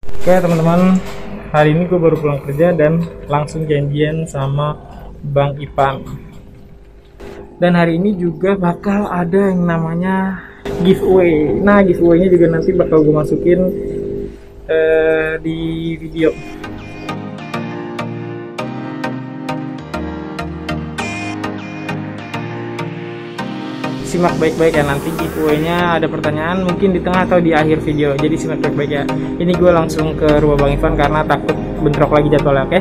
Oke teman-teman, hari ini gue baru pulang kerja dan langsung janjian sama Bang Ipan. Dan hari ini juga bakal ada yang namanya giveaway. Nah, giveaway-nya juga nanti bakal gue masukin di video. Simak baik-baik ya, nanti giveaway-nya ada pertanyaan mungkin di tengah atau di akhir video, jadi simak baik-baik ya. Ini gue langsung ke rumah Bang Ivan karena takut bentrok lagi jadwalnya. Oke?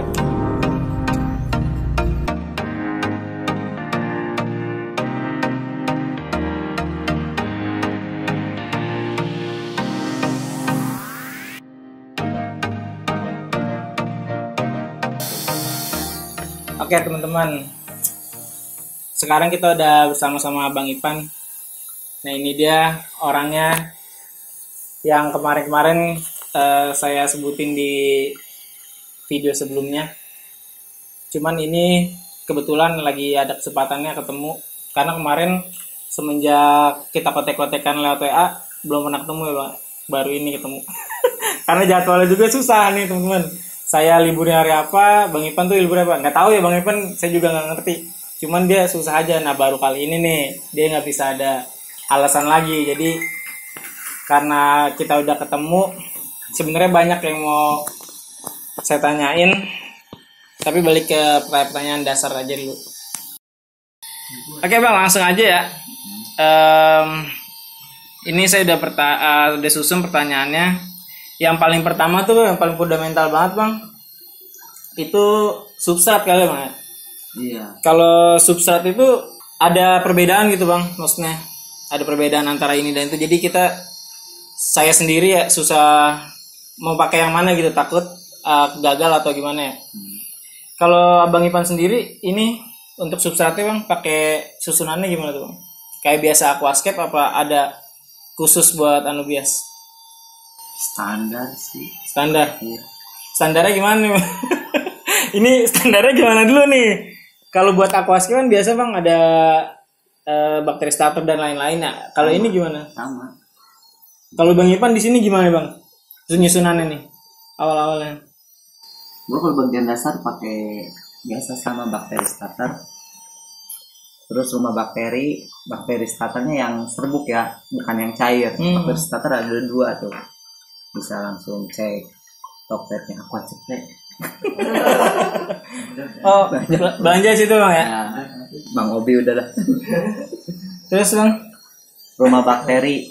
Oke teman-teman, sekarang kita udah bersama-sama Bang Ipan. Nah, ini dia orangnya yang kemarin-kemarin saya sebutin di video sebelumnya. Cuman ini kebetulan lagi ada kesempatannya ketemu, karena kemarin semenjak kita kontek-kontekan lewat WA belum pernah ketemu ya Bang. Baru ini ketemu. Karena jadwalnya juga susah nih teman-teman. Saya liburnya hari apa, Bang Ipan tuh liburnya apa? Nggak tahu ya Bang Ipan, saya juga nggak ngerti. Cuman dia susah aja. Nah, baru kali ini nih dia nggak bisa ada alasan lagi. Jadi karena kita udah ketemu, sebenarnya banyak yang mau saya tanyain, tapi balik ke pertanyaan dasar aja dulu. Oke Bang, langsung aja ya. Ini saya udah susun pertanyaannya. Yang paling pertama tuh, yang paling fundamental banget Bang, itu substrat kali ya Bang ya? Iya. Kalau substrat itu ada perbedaan gitu Bang, maksudnya ada perbedaan antara ini dan itu. Jadi saya sendiri ya susah mau pakai yang mana gitu, takut gagal atau gimana ya. Kalau Abang Ipan sendiri ini untuk substratnya Bang, pakai susunannya gimana tuh Bang? Kayak biasa aquascape apa ada khusus buat bias? Standar sih. Standar. Iya. Standarnya gimana nih Bang? Ini standarnya gimana dulu nih? Kalau buat aquascape kan biasa Bang ada bakteri starter dan lain-lain ya. Kalau ini gimana? Sama. Kalau Bang Ipan di sini gimana Bang? Susunannya nih awal-awalnya. Gue kalau bagian dasar pakai biasa sama bakteri starter. Terus rumah bakteri starternya yang serbuk ya, bukan yang cair. Bakteri starter ada 2 tuh. Bisa langsung cek Tokpednya aku cek. Oh, belanja situ Bang ya? Nah, Bang Obi udah lah. Terus Bang? Rumah bakteri.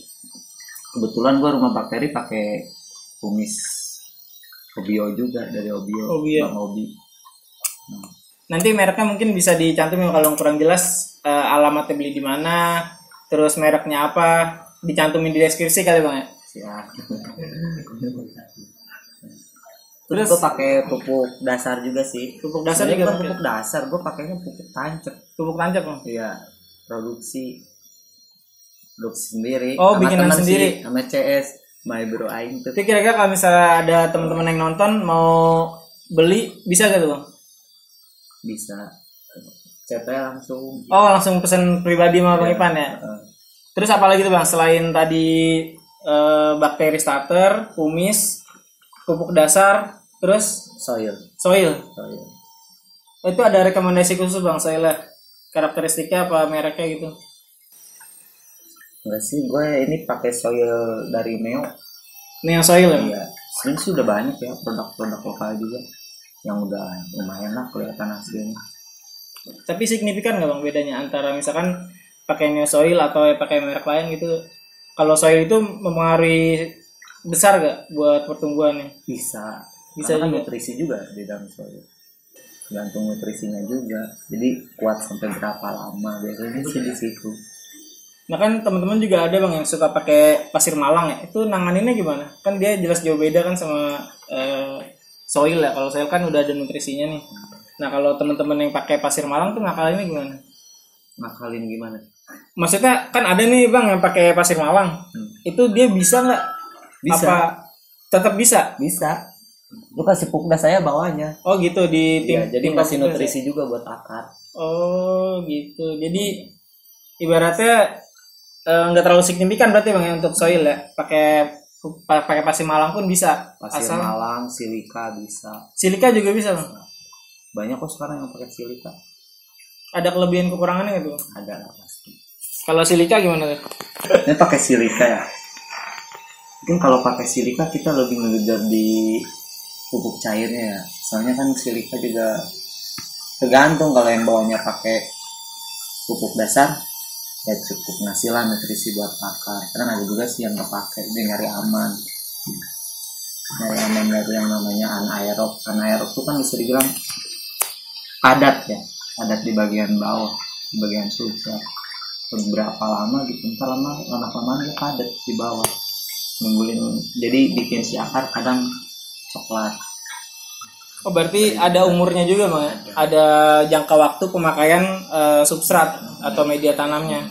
Kebetulan gue rumah bakteri pakai kumis Obio juga dari Obio. Bang Obi. Nanti mereknya mungkin bisa dicantumin kalau kurang jelas, alamatnya beli di mana, terus mereknya apa, dicantumin di deskripsi kali Bang ya. Siap. Terus gue pakai pupuk dasar juga sih. Pupuk dasar juga. juga. Pupuk dasar gue pakainya pupuk tancap. Pupuk tancap Bang. Iya. Produksi sendiri. Oh, bikinan sendiri. Sama CS My Bro Aing tuh. Tapi kira-kira kalau misalnya ada teman-teman yang nonton mau beli bisa gak tuh Bang? Bisa. Chat langsung. Oh, langsung pesan pribadi sama Bang Ipan ya. Terus apa lagi tuh Bang selain tadi bakteri starter, kumis, pupuk dasar, terus soil. Itu ada rekomendasi khusus Bang soilnya? Karakteristiknya apa mereknya gitu? Enggak sih, gue ini pakai soil dari Neo. Neo soil ya? Iya. Sebenarnya sih udah banyak ya produk-produk lokal juga yang udah lumayan lah kelihatan hasilnya. Tapi signifikan nggak Bang bedanya antara misalkan pakai Neo soil atau pakai merek lain gitu? Kalau soil itu mempengaruhi besar gak buat pertumbuhannya? Bisa juga. Nutrisi juga di dalam soil. Gantung nutrisinya juga. Jadi kuat sampai berapa lama biasanya sih di situ. Nah kan teman-teman juga ada Bang yang suka pakai pasir malang ya. Itu nanganinnya gimana? Kan dia jelas jauh beda kan sama soil ya. Kalau soil kan udah ada nutrisinya nih. Nah kalau teman-teman yang pakai pasir malang tuh ngakalinnya gimana? Ngakalin gimana? Maksudnya kan ada nih Bang yang pakai pasir malang. Itu dia bisa nggak? Bisa. Apa tetap bisa? Bisa. Lu kasih pupuk saya bawahnya. Oh gitu di tim. Iya, jadi kasih nutrisi juga buat akar. Oh gitu. Jadi ibaratnya nggak terlalu signifikan berarti Bang ya untuk soil ya. Pakai pakai pasir malang pun bisa. Pasir malang, silika bisa. Silika juga bisa, Bang. Banyak kok sekarang yang pakai silika. Ada kelebihan kekurangannya gitu? Ada lah pasti. Kalau silika gimana tuh? Ini pakai silika ya. Mungkin kalau pakai silika kita lebih ngejar di pupuk cairnya ya. Soalnya kan silika juga tergantung, kalau yang bawahnya pakai pupuk dasar ya cukup ngasih lah nutrisi buat akar. Karena ada juga sih yang nggak pakai, dia nyari aman dari yang namanya anaerob. Anaerob itu kan bisa dibilang padat ya, padat di bagian bawah, di bagian substrat. Beberapa lama gitu, entar lama dia padat di bawah, nimbulin, jadi bikin si akar kadang coklat. Oh, berarti ada umurnya juga, Bang, ya? Ada jangka waktu pemakaian substrat atau media tanamnya.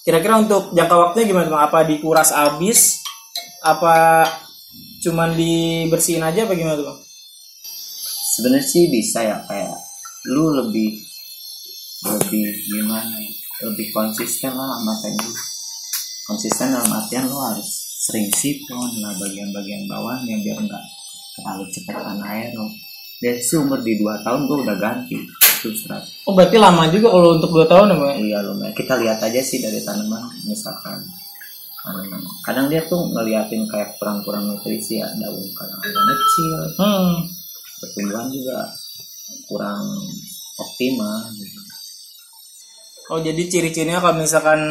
Kira-kira untuk jangka waktunya gimana, Bang? Apa dikuras habis? Apa cuman dibersihin aja apa gimana, Bang? Sebenarnya sih bisa ya, kayak lu lebih gimana ya? Lebih konsisten lah sama teknik. Konsisten dalam artian lu harus sering siphon lah bagian-bagian bawahnya biar enggak terlalu cepat anaerob. Dari sih umur di 2 tahun gue udah ganti substrat. Oh, berarti lama juga kalau untuk 2 tahun ya, Bang? Iya lumayan. Kita lihat aja sih dari tanaman, misalkan tanaman. Kadang dia tuh ngeliatin kayak kurang nutrisi ya, daun kadang kecil, pertumbuhan juga kurang optimal gitu. Oh, jadi ciri-cirinya kalau misalkan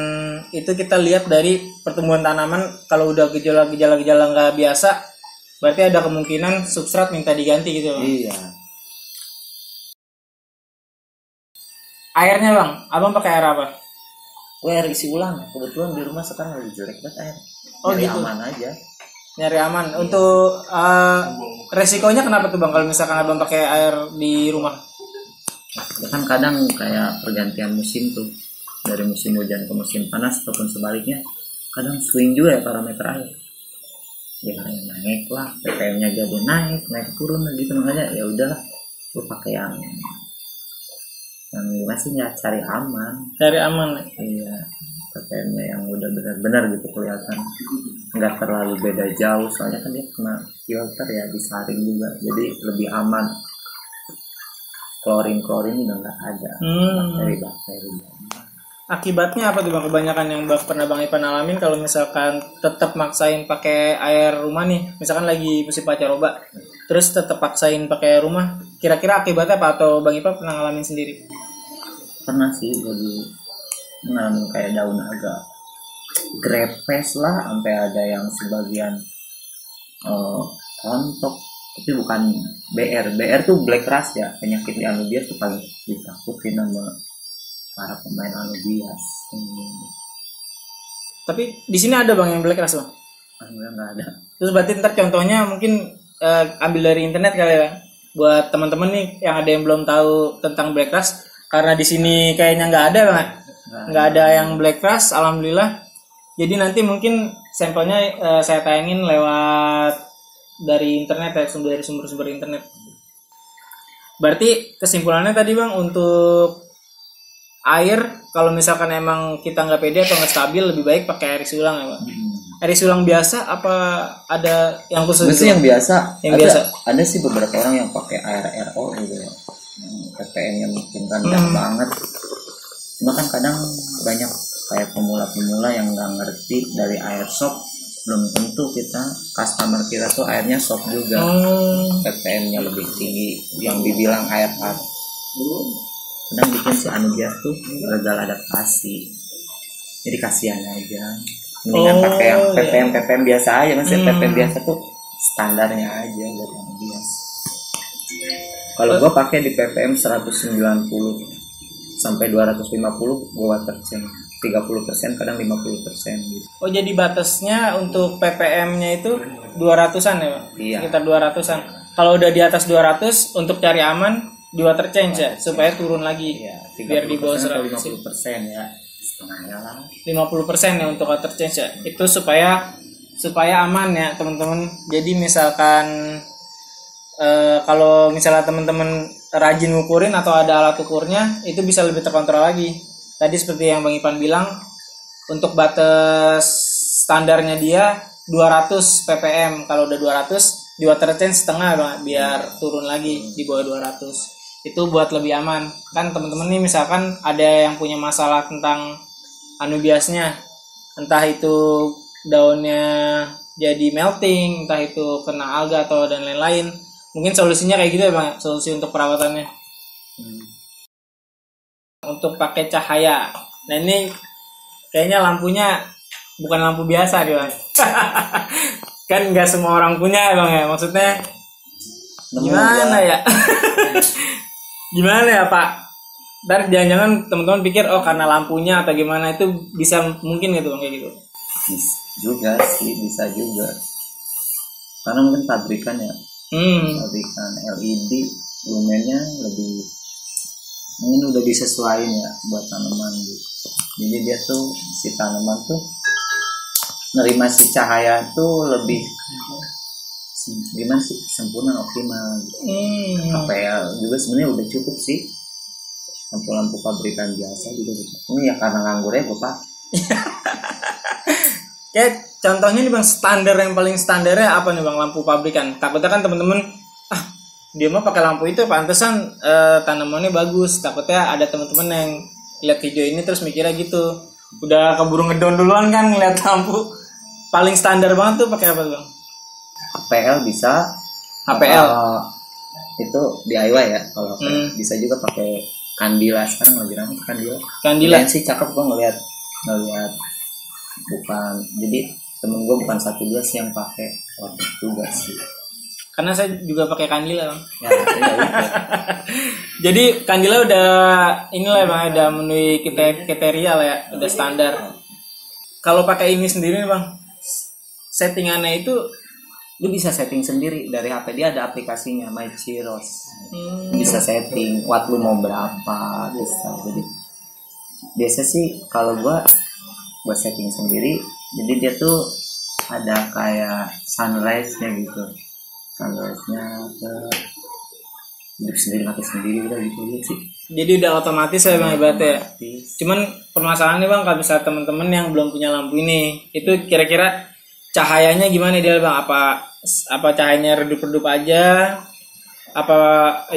itu kita lihat dari pertumbuhan tanaman, kalau udah gejala-gejala nggak biasa, berarti ada kemungkinan substrat minta diganti gitu, Bang. Iya. Airnya, Bang, Abang pakai air apa? Gue air isi ulang. Kebetulan di rumah sekarang lagi jelek banget air. Oh, nyari gitu. Aman aja. Nyari aman. Untuk resikonya kenapa tuh, Bang, kalau misalkan Abang pakai air di rumah? Ya kan kadang kayak pergantian musim tuh, dari musim hujan ke musim panas ataupun sebaliknya, kadang swing juga ya parameter air. Ya naik lah, ppm-nya jadi naik turun gitu, makanya ya udahlah, lu pakai yang gimana sih, ya cari aman. Iya, ppm-nya yang udah benar-benar gitu kelihatan, nggak terlalu beda jauh, soalnya kan dia kena filter ya, disaring juga, jadi lebih aman. Klorin udah nggak ada, bakteri. Akibatnya apa tuh, Bang, kebanyakan yang pernah Bang Ipan alamin kalau misalkan tetap maksain pakai air rumah nih, misalkan lagi musim pancaroba, terus tetap paksain pakai air rumah, kira-kira akibatnya apa? Atau Bang Ipan pernah ngalamin sendiri? Pernah sih, jadi ngalamin kayak daun agak grepes lah, sampai ada yang sebagian rontok. Tapi bukan BR tuh black rust ya, penyakit di anubias tuh paling ditakutin sama para pemain anubias. Tapi di sini ada, Bang, yang black rust, Bang? Alhamdulillah nggak ada. Terus berarti ntar contohnya mungkin ambil dari internet kali ya, buat teman-teman nih yang ada yang belum tahu tentang black rust, karena di sini kayaknya nggak ada, Bang. Nggak ada yang black rust, alhamdulillah. Jadi nanti mungkin sampelnya saya tayangin lewat dari internet ya, dari sumber-sumber internet. Berarti kesimpulannya tadi, Bang, untuk air kalau misalkan emang kita nggak pede atau nggak stabil, lebih baik pakai air isi ulang ya, Bang. Air isi ulang biasa apa ada yang khusus? Biasanya yang biasa. Biasa. Ada sih beberapa orang yang pakai air RO gitu ya, ppm-nya mungkin rendah banget. Cuma kan kadang banyak kayak pemula yang nggak ngerti dari air shop, belum tentu customer kita tuh airnya shop juga, ppm-nya lebih tinggi yang dibilang air hard. Kadang bikin si anubias tuh gagal adaptasi, jadi kasihan aja. Mendingan pakai yang ppm biasa aja, maksudnya ppm biasa tuh standarnya aja buat anubias. Kalau gua pakai di ppm 190 sampai 250 gua water change 30%, kadang 50% gitu. Oh, jadi batasnya untuk ppm-nya itu 200-an ya, Bang? Iya. Sekitar 200-an. Kalau udah di atas 200 untuk cari aman di water change ya, supaya turun lagi. Iya, biar di bawah 50% ya, setengahnya lah. 50% ya untuk water change ya. Itu supaya aman ya, teman-teman. Jadi misalkan kalau misalnya teman-teman rajin ngukurin atau ada alat ukurnya, itu bisa lebih terkontrol lagi. Tadi seperti yang Bang Ipan bilang, untuk batas standarnya dia 200 ppm. Kalau udah 200 di water change setengah Bang, biar turun lagi di bawah 200. Itu buat lebih aman. Kan teman-teman nih misalkan ada yang punya masalah tentang anubiasnya, entah itu daunnya jadi melting, entah itu kena alga atau dan lain-lain. Mungkin solusinya kayak gitu ya Bang, solusi untuk perawatannya. Untuk pakai cahaya. Nah ini kayaknya lampunya bukan lampu biasa nih Bang. Kan nggak semua orang punya ya Bang ya. Maksudnya gimana ya? Gimana ya Pak? Ntar jangan-jangan teman-teman pikir oh karena lampunya atau gimana, itu bisa mungkin gitu Bang kayak gitu. Bisa juga sih, bisa juga. Karena mungkin pabrikan ya. Pabrikan LED lumennya lebih mungkin udah disesuaikan ya buat tanaman gitu. Jadi dia tuh si tanaman tuh nerima si cahaya tuh lebih gimana sih, sempurna, optimal gitu. APL juga sebenarnya udah cukup sih, lampu-lampu pabrikan biasa juga gitu. Ini ya karena nganggurnya gue pak. Kayak contohnya nih Bang, standar yang paling standarnya apa nih Bang, lampu pabrikan? Takutnya kan temen-temen dia mah pakai lampu itu pantesan tanamannya bagus. Takutnya ada teman-teman yang lihat video ini terus mikirnya gitu, udah keburu ngedon duluan kan ngeliat lampu. Paling standar banget tuh pakai apa tuh Bang? APL bisa. APL itu DIY ya. Kalau bisa juga pakai kandila, sekarang lagi ramai kandila. Kandila sih cakep, gue ngeliat bukan, jadi temen gue bukan 1 2 sih yang pakai waktu juga sih. Karena saya juga pakai kandila Bang. Ya, iya. Jadi kandila udah inilah Bang, udah memenuhi kriteria lah ya, udah standar. Kalau pakai ini sendiri nih Bang, settingannya itu lu bisa setting sendiri dari HP, dia ada aplikasinya MyCiros. Bisa setting watt lu mau berapa, bisa. Jadi biasa sih kalau gua setting sendiri, jadi dia tuh ada kayak sunrise-nya gitu. Sunrise-nya ke hidup sendiri, mati sendiri udah gitu sih. Jadi udah otomatis ya Bang ibaratnya. Cuman permasalahannya Bang, kalau bisa teman-teman yang belum punya lampu ini, itu kira-kira cahayanya gimana dia Bang? Apa cahayanya redup-redup aja? Apa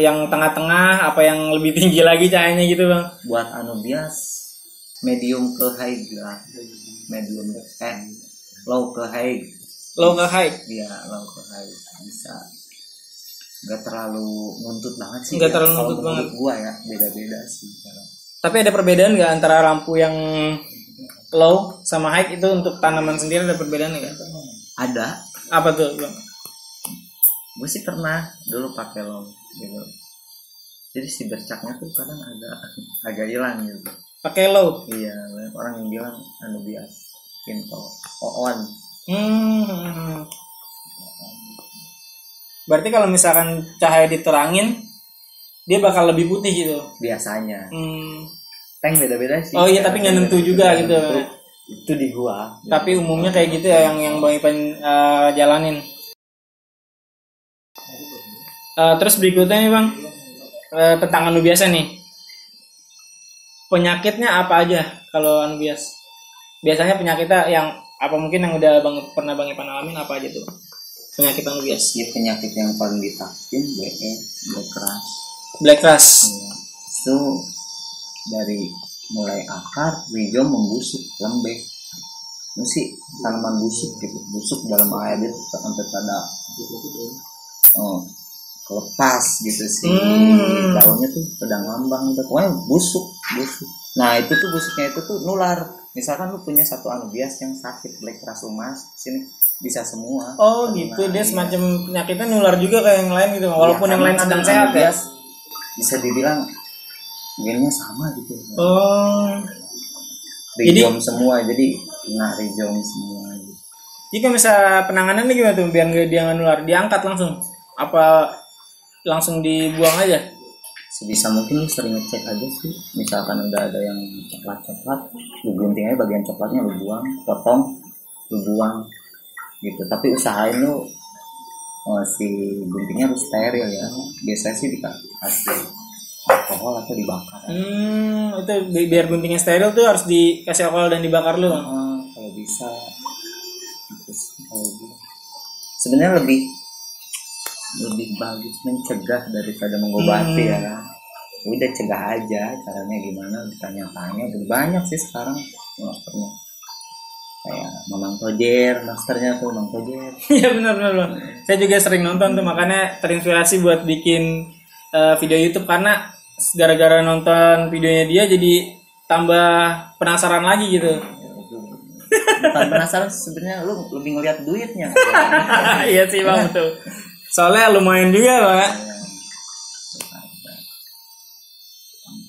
yang tengah-tengah? Apa yang lebih tinggi lagi cahayanya gitu Bang? Buat anubias medium ke high lah. Medium low ke high. Low ke high? Iya, low ke high bisa. Gak terlalu nuntut banget sih. Gak terlalu nuntut banget. Gua ya beda-beda sih. Tapi ada perbedaan nggak antara lampu yang low sama high itu untuk tanaman sendiri, ada perbedaan nggak? Ada. Apa tuh Bang? Gue sih pernah dulu pakai low gitu. Jadi si bercaknya tuh kadang agak hilang gitu. Pakai low? Iya, orang yang bilang anubias pinto on. Berarti kalau misalkan cahaya diterangin, dia bakal lebih putih gitu biasanya. Tank beda-beda sih. Oh iya, tapi nggak nentu juga gitu. Itu di gua. Tapi umumnya kayak gitu ya yang Bang Ipan jalanin. Terus berikutnya nih Bang, tentang anubiasa nih. Penyakitnya apa aja kalau anubias? Biasanya penyakitnya yang apa, mungkin yang udah pernah Bang Ipan alamin apa aja tuh penyakit anubias? Ya, penyakit yang paling ditakutin Black rust. Ya. Itu dari mulai akar, rizom membusuk, lembek. Itu sih tanaman busuk gitu, busuk dalam air itu sampai pada kelepas gitu sih. Daunnya tuh sedang ngambang gitu, pokoknya busuk. Nah itu tuh busuknya itu tuh nular. Misalkan lu punya satu anubias yang sakit black rust lumas, sini bisa semua. Oh gitu, dia semacam penyakitnya nular juga kayak yang lain gitu, walaupun yang lain sedang sehat ya. Bisa dibilang gennya sama gitu. Jadi rizom semua, jadi kena rizom semua gitu. Jika misalnya penanganannya gimana tuh biar dia nggak nular? Diangkat langsung? Apa langsung dibuang aja? Sebisa mungkin lu sering ngecek aja sih. Misalkan udah ada yang coklat, lu gunting aja bagian coklatnya, lu buang, potong, lu buang gitu. Tapi usahain lu si guntingnya harus steril ya. Biasanya sih dikasih alkohol atau dibakar. Itu biar guntingnya steril tuh harus dikasih alkohol dan dibakar lu. Kalau bisa. Terus kalau sebenarnya lebih bagus mencegah daripada mengobati ya kan. Udah cegah aja, caranya gimana ditanya-tanya. Udah banyak sih sekarang masternya, kayak Mamang Tojer, masternya tuh Mamang Tojer. Iya benar. Saya juga sering nonton tuh, makanya terinspirasi buat bikin video YouTube, karena gara-gara nonton videonya dia jadi tambah penasaran lagi gitu. Bukan penasaran sebenarnya, lu lebih ngeliat duitnya. Iya sih bang, betul. Soalnya lumayan juga Pak.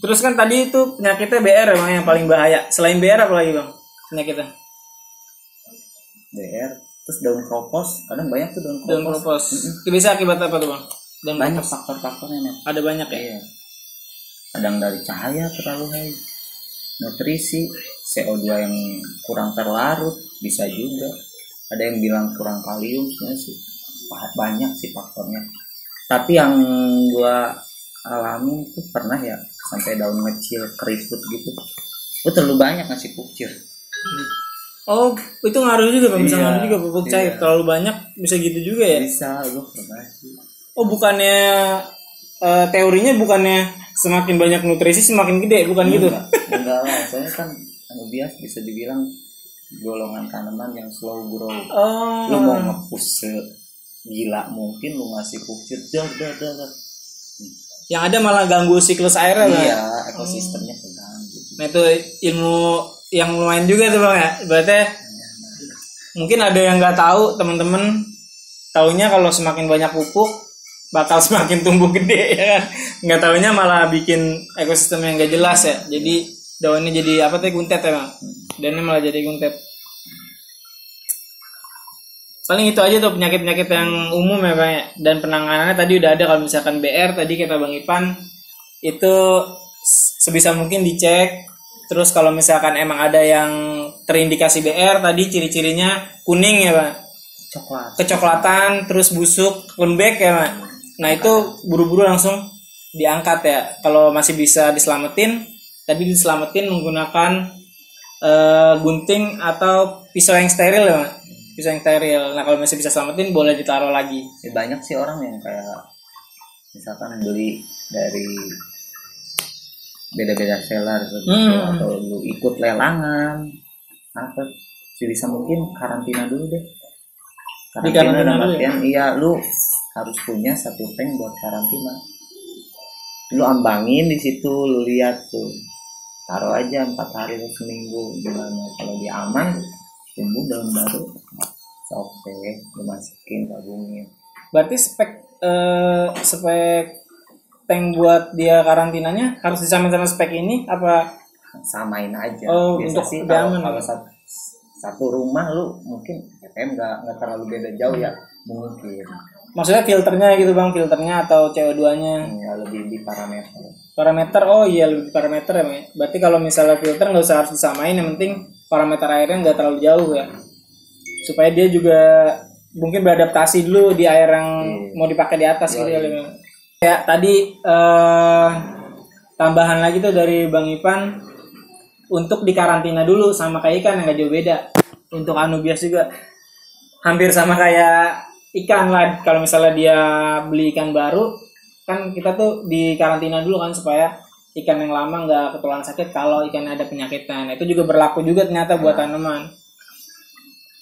Terus kan tadi itu penyakitnya BR emang yang paling bahaya. Selain BR apa lagi bang penyakitnya? BR, terus daun kropos, kadang banyak tuh daun Daun kropos. Itu bisa akibat apa tuh bang? Daun banyak kropos. faktor-faktornya nih. Ada banyak ya? Iya. Kadang dari cahaya terlalu high, nutrisi, CO2 yang kurang terlarut, bisa juga. Ada yang bilang kurang kalium, sebenarnya sih banyak sih faktornya. Tapi yang gua alami tuh pernah ya, sampai daun ngecil, keriput gitu. Gua terlalu banyak ngasih kucir. Oh, itu ngaruh juga bang, bisa Iya, ngaruh juga pupuk cair. iya. Terlalu banyak bisa gitu juga ya? Bisa, gua pernah sih. Oh, bukannya teorinya bukannya semakin banyak nutrisi semakin gede, bukan gitu? Enggak lah, soalnya kan anubias bisa dibilang golongan tanaman yang slow grow. Oh. Lu mau nge-push gila mungkin lu ngasih kucir dah. Yang ada malah ganggu siklus airnya bang. Iya, ekosistemnya keganggu. Nah itu ilmu yang lumayan juga tuh bang ya. Berarti mungkin ada yang nggak tahu teman-teman, taunya kalau semakin banyak pupuk bakal semakin tumbuh gede ya kan. Nggak taunya malah bikin ekosistem yang nggak jelas ya. Jadi daunnya jadi apa tuh, guntet ya bang. Daunnya malah jadi guntet. Paling itu aja tuh penyakit-penyakit yang umum ya bang ya. Dan penanganannya tadi udah ada. Kalau misalkan BR tadi kata bang Ipan itu sebisa mungkin dicek. Terus kalau misalkan emang ada yang terindikasi BR tadi ciri-cirinya kuning ya bang, kecoklatan, terus busuk, lembek ya bang. Nah itu buru-buru langsung diangkat ya. Kalau masih bisa diselamatin, tadi diselamatin menggunakan gunting atau pisau yang steril ya bang. Pisau yang steril. Nah kalau masih bisa selamatin boleh ditaruh lagi. Banyak sih orang yang kayak misalkan beli dari beda-beda seller gitu, atau lu ikut lelangan apa sebisa mungkin karantina dulu deh. Karantina dalam artian iya lu harus punya satu tank buat karantina. Lu ambangin di situ, lu lihat tuh, taruh aja 4 hari atau seminggu gimana. Kalau dia aman, tumbuh daun baru, oke, lu masukin, gabungin. Berarti spek tank buat dia karantinanya harus disamain sama spek ini apa? Samain aja. Oh, biasa untuk sih kalau satu rumah lu mungkin FM nggak terlalu beda jauh ya, mungkin. Maksudnya filternya gitu bang, filternya atau CO2-nya? Ya, lebih di parameter. Parameter, oh iya lebih di parameter ya bang. Berarti kalau misalnya filter nggak usah harus disamain, yang penting parameter airnya nggak terlalu jauh ya. Supaya dia juga mungkin beradaptasi dulu di air yang mau dipakai di atas gitu ya. Ya tadi tambahan lagi tuh dari Bang Ipan untuk dikarantina dulu sama kayak ikan yang gak jauh beda. Untuk anubias juga hampir sama kayak ikan lah. Kalau misalnya dia beli ikan baru kan kita tuh dikarantina dulu kan supaya ikan yang lama nggak ketularan sakit kalau ikan ada penyakitnya. Nah, itu juga berlaku juga ternyata buat tanaman.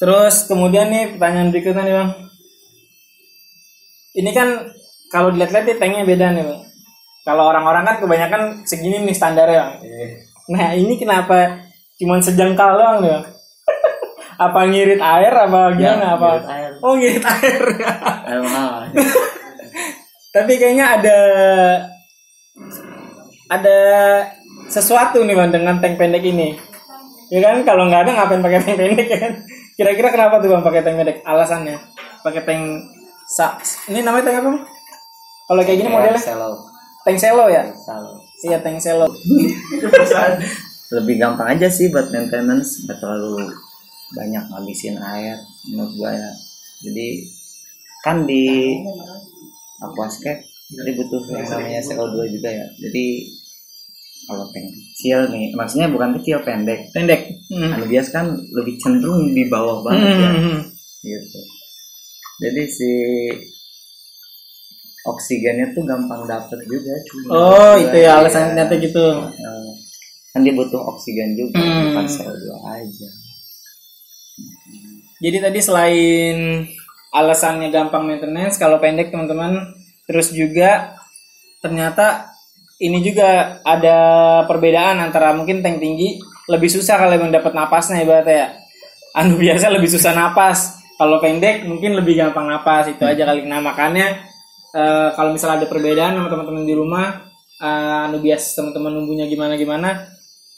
Terus kemudian nih pertanyaan berikutnya nih bang. Ini kan kalau dilihat-lihat tanknya beda nih bang. Kalau orang-orang kan kebanyakan segini nih standarnya bang. Nah ini kenapa cuman sejengkal doang nih bang? Apa ngirit air apa gimana? Ya, apa? ngirit air. Oh ngirit air. Air mahal. Tapi kayaknya ada sesuatu nih bang dengan tank pendek ini. Ya kan kalau nggak ada ngapain pakai tank pendek kan? Kira-kira kenapa tuh bang pakai tank pendek? Alasannya? Pakai tank ini namanya tank apa bang? Kalau kayak gini modelnya? Tank selo ya? Iya tank selo. Lebih gampang aja sih buat maintenance, nggak terlalu banyak ngabisin air menurut gua ya. Jadi kan di aquascape jadi butuh yang namanya CO2 juga ya. Jadi kalau tank kecil nih, maksudnya bukan kecil, pendek. Anubias kan lebih cenderung di bawah banget ya. Gitu. Jadi si oksigennya tuh gampang dapet juga cuma. Oh, itu ya alasannya ternyata gitu. Kan dia butuh oksigen juga, bukan CO2 aja. Jadi tadi selain alasannya gampang maintenance, kalau pendek teman-teman, terus juga ternyata ini juga ada perbedaan antara mungkin tank tinggi lebih susah kalau emang dapat napasnya ibaratnya ya. Anu biasa lebih susah napas. Kalau pendek mungkin lebih gampang napas, itu aja kali. Nah makanya kalau misalnya ada perbedaan sama teman-teman di rumah, anu biasa teman-teman numbuhnya gimana,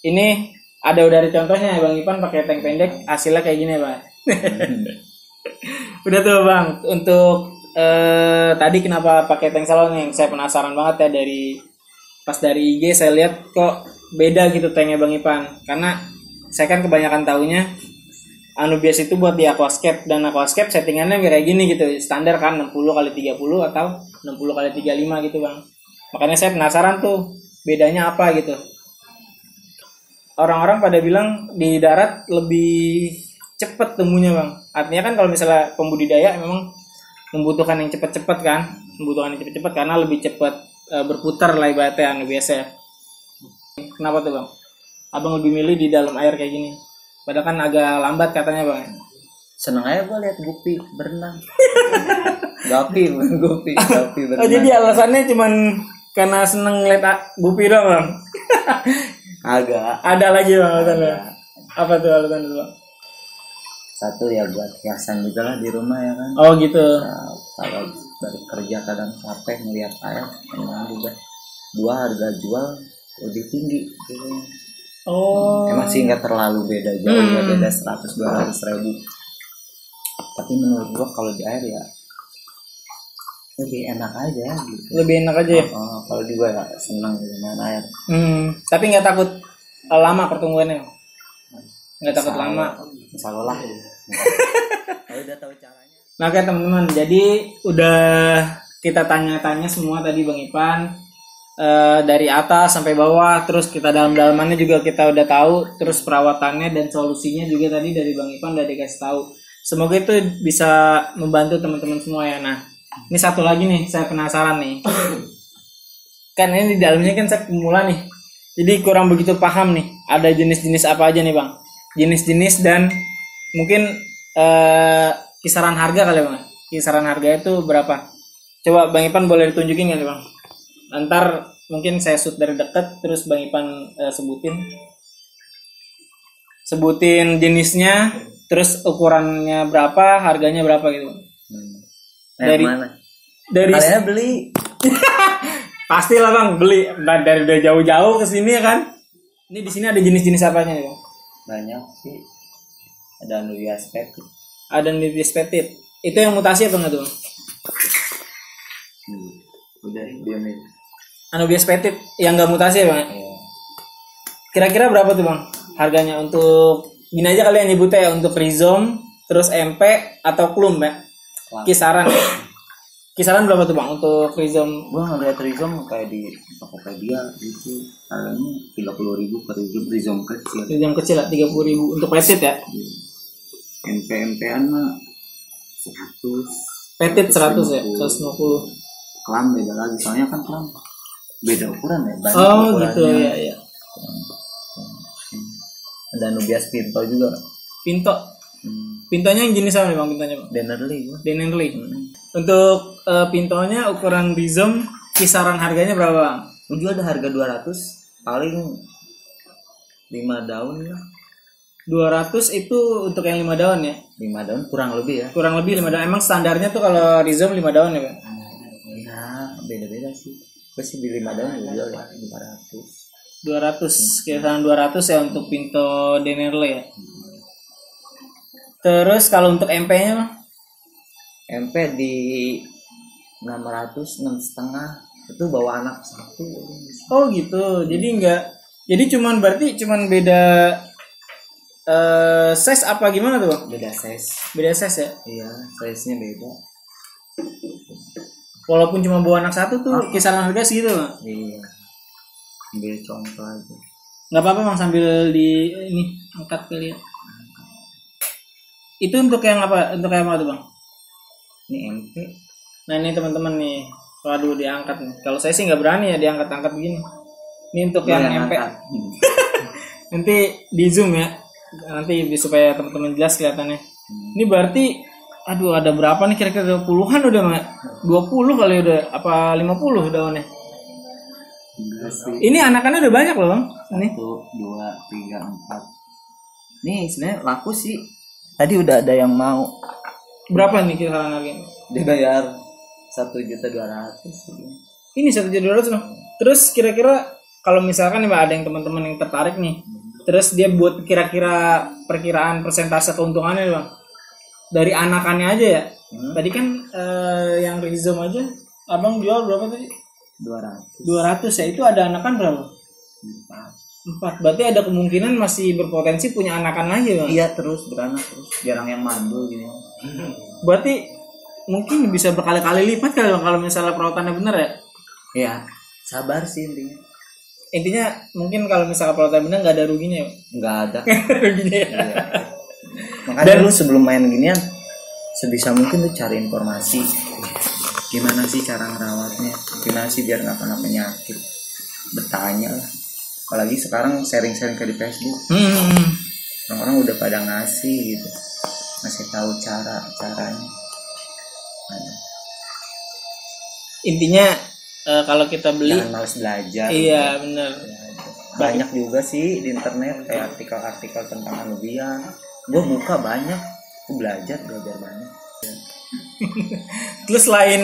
ini ada udah ada contohnya ya Bang Ipan pakai tank pendek hasilnya kayak gini Bang. Udah tuh Bang, untuk tadi kenapa pakai tank salon yang saya penasaran banget ya, dari IG saya lihat kok beda gitu tanknya Bang Ipan, karena saya kan kebanyakan taunya Anubias itu buat di aquascape, dan aquascape settingannya kayak gini gitu, standar kan 60x30 atau 60x35 gitu Bang. Makanya saya penasaran tuh bedanya apa gitu. Orang-orang pada bilang di darat lebih cepet tumbuhnya Bang. Artinya kan kalau misalnya pembudidaya memang membutuhkan yang cepet-cepet kan, karena lebih cepet berputar lah ibaratnya Anubiasnya. Kenapa tuh Bang? Abang lebih milih di dalam air kayak gini? Padahal kan agak lambat katanya Bang. Seneng aja gue lihat gupi berenang. Gupi berenang. Oh jadi alasannya cuman karena seneng lihat gupi doang Bang? Agak. Ada lagi Bang alasannya? Apa tuh alasannya Bang? Satu ya buat hiasan juga lah di rumah ya kan. Oh gitu. Nah, kalau dari kerja kadang capek melihat air, memang juga. Dua, harga jual lebih tinggi gitu. Oh. Emang sih nggak terlalu beda jauh ya, beda 100-200 ribu. Tapi menurut gua kalau di air ya lebih enak aja gitu. Lebih enak aja ya? Kalau di gua ya senang gitu main air. Tapi nggak takut lama pertumbuhannya? Nggak takut lama? Insya Allah lah. Kalau udah tahu caranya. Nah oke teman-teman, jadi udah kita tanya-tanya semua tadi Bang Ipan. Dari atas sampai bawah, terus kita dalam-dalamannya juga kita udah tahu, terus perawatannya dan solusinya juga tadi dari Bang Ipan udah dikasih tahu. Semoga itu bisa membantu teman-teman semua ya. Nah, ini satu lagi nih, saya penasaran nih. Kan ini di dalamnya kan saya pemula nih, jadi kurang begitu paham nih. Ada jenis-jenis apa aja nih Bang? Jenis-jenis dan mungkin kisaran harga kali Bang. Kisaran harga itu berapa? Coba Bang Ipan boleh ditunjukin nggak nih Bang? Ntar mungkin saya shoot dari dekat, terus Bang Ipan sebutin jenisnya, terus ukurannya berapa, harganya berapa gitu. Dari mana? Dari kalian beli? Pastilah Bang beli. Dari udah jauh-jauh ke sini ya kan. Ini di sini ada jenis-jenis apanya nih Bang? Banyak sih. Ada Anubias Petit. Ada Anubias Petit. Itu yang mutasi apa enggak tuh? Udah dia nih. Anubias Petit yang nggak mutasi ya Bang? Iya. Kira-kira berapa tuh Bang harganya untuk, gini aja kalian nyebutnya ya, untuk rhizome, terus MP atau klum ya? Kisaran berapa tuh Bang untuk rhizome? Gua ngeliat rhizome kayak di Tokopedia gitu, harganya 30.000 per rhizome kecil. Rhizome kecil lah 30.000 untuk Petit ya? MP-an mah 100. Petit 100 ya? 150. Kelam beda lagi, soalnya kan kelam beda ukuran ya, banyak ukurannya. Gitu ya. Ada Anubias Pinto juga. Pintonya yang jenis apa nih Bang pintonya Bang? Dennerly. Untuk pintonya ukuran rhizome, kisaran harganya berapa Bang? Juga ada harga 200, paling 5 daun lah. 200 itu untuk yang 5 daun ya? 5 daun kurang lebih ya. Kurang lebih 5 daun. Emang standarnya tuh kalau rhizome 5 daun ya Bang? Ya beda-beda sih. Gue sih beli 5 daun jual ya 200, kisaran 200 ya untuk pinto Dennerly ya. Terus kalau untuk MP-nya Bang? MP di 600, 6,5 itu bawa anak satu. Oh gitu. Jadi berarti cuman beda size apa gimana tuh Bang? Beda size ya? Iya, size-nya beda. Walaupun cuma bawa anak satu tuh kisaran harga segitu Bang? Iya. Ambil contoh aja. Nggak apa-apa Bang, sambil angkat kali ya. Itu untuk yang apa? Untuk yang apa tuh Bang? Ini MP. Nah ini teman-teman nih, waduh diangkat nih. Kalau saya sih nggak berani ya diangkat-angkat begini. Ini untuk yang MP. Nanti di zoom ya, nanti supaya teman-teman jelas kelihatannya. Ini berarti, aduh ada berapa nih kira-kira puluhan udah nggak? 20 kali udah, apa 50 daunnya? Ini anakannya udah banyak loh bang. Ini 1, 2, 3, 4. Nih sebenarnya laku sih. Tadi udah ada yang mau. Berapa nih kira-kira harganya? Dia bayar 1.200.000. Ini 1.200.000 loh. Terus kira-kira kalau misalkan nih Mbak, ada yang teman-teman yang tertarik nih, terus dia buat kira-kira perkiraan persentase keuntungannya bang, dari anakannya aja ya. Tadi kan yang rhizome aja abang jual berapa tadi? 200 ya. Itu ada anakan berapa? 4. Berarti ada kemungkinan masih berpotensi punya anakan lagi bang. Iya, terus beranak terus, jarang yang mandul gitu. Berarti mungkin bisa berkali-kali lipat kali bang, kalau misalnya perawatannya bener ya. Iya, sabar sih Intinya mungkin kalau misalnya perawatannya bener nggak ada ruginya ya. Nggak ada. Ruginya ya. Iya. Makanya lu sebelum main ginian sebisa mungkin lu cari informasi gimana sih cara merawatnya, gimana sih biar nggak kena penyakit, bertanya lah. Apalagi sekarang sharing-sharing ke di Facebook, orang-orang udah pada ngasih gitu, ngasih tahu caranya. Intinya kalau kita beli jangan malas belajar. Iya benar. Banyak juga sih di internet kayak artikel-artikel tentang anubias. Gue buka banyak, gue belajar banyak. Terus selain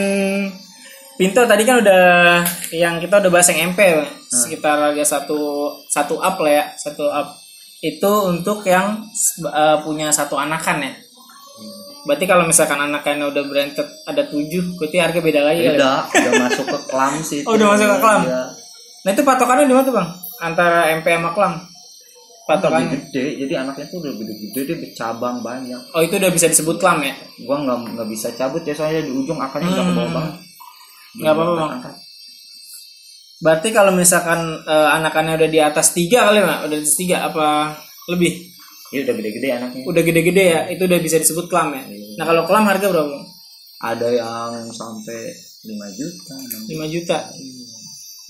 Pinto tadi kan udah yang kita udah bahas yang MP sekitar harga satu up lah ya, 1 up itu untuk yang punya 1 anakan ya. Berarti kalau misalkan anakannya udah branded ada 7, berarti harga beda lagi kali. Udah masuk ke klam sih. Oh, udah masuk ke klam. Ya. Nah itu patokannya di mana tuh bang? Antara MP sama klam? Patokannya lebih gede, jadi anaknya tuh udah gede, dia bercabang banyak. Oh itu udah bisa disebut klam ya? Gua nggak bisa cabut ya, soalnya di ujung akarnya udah ke bawah banget. Nggak apa-apa bang. Berarti kalau misalkan anakannya udah di atas 3 kali Mak? Udah di atas 3 apa lebih? Iya udah gede-gede anaknya. Udah gede-gede ya, itu udah bisa disebut klam ya. Nah kalau klam harga berapa bang? Ada yang sampai 5 juta. 5 juta.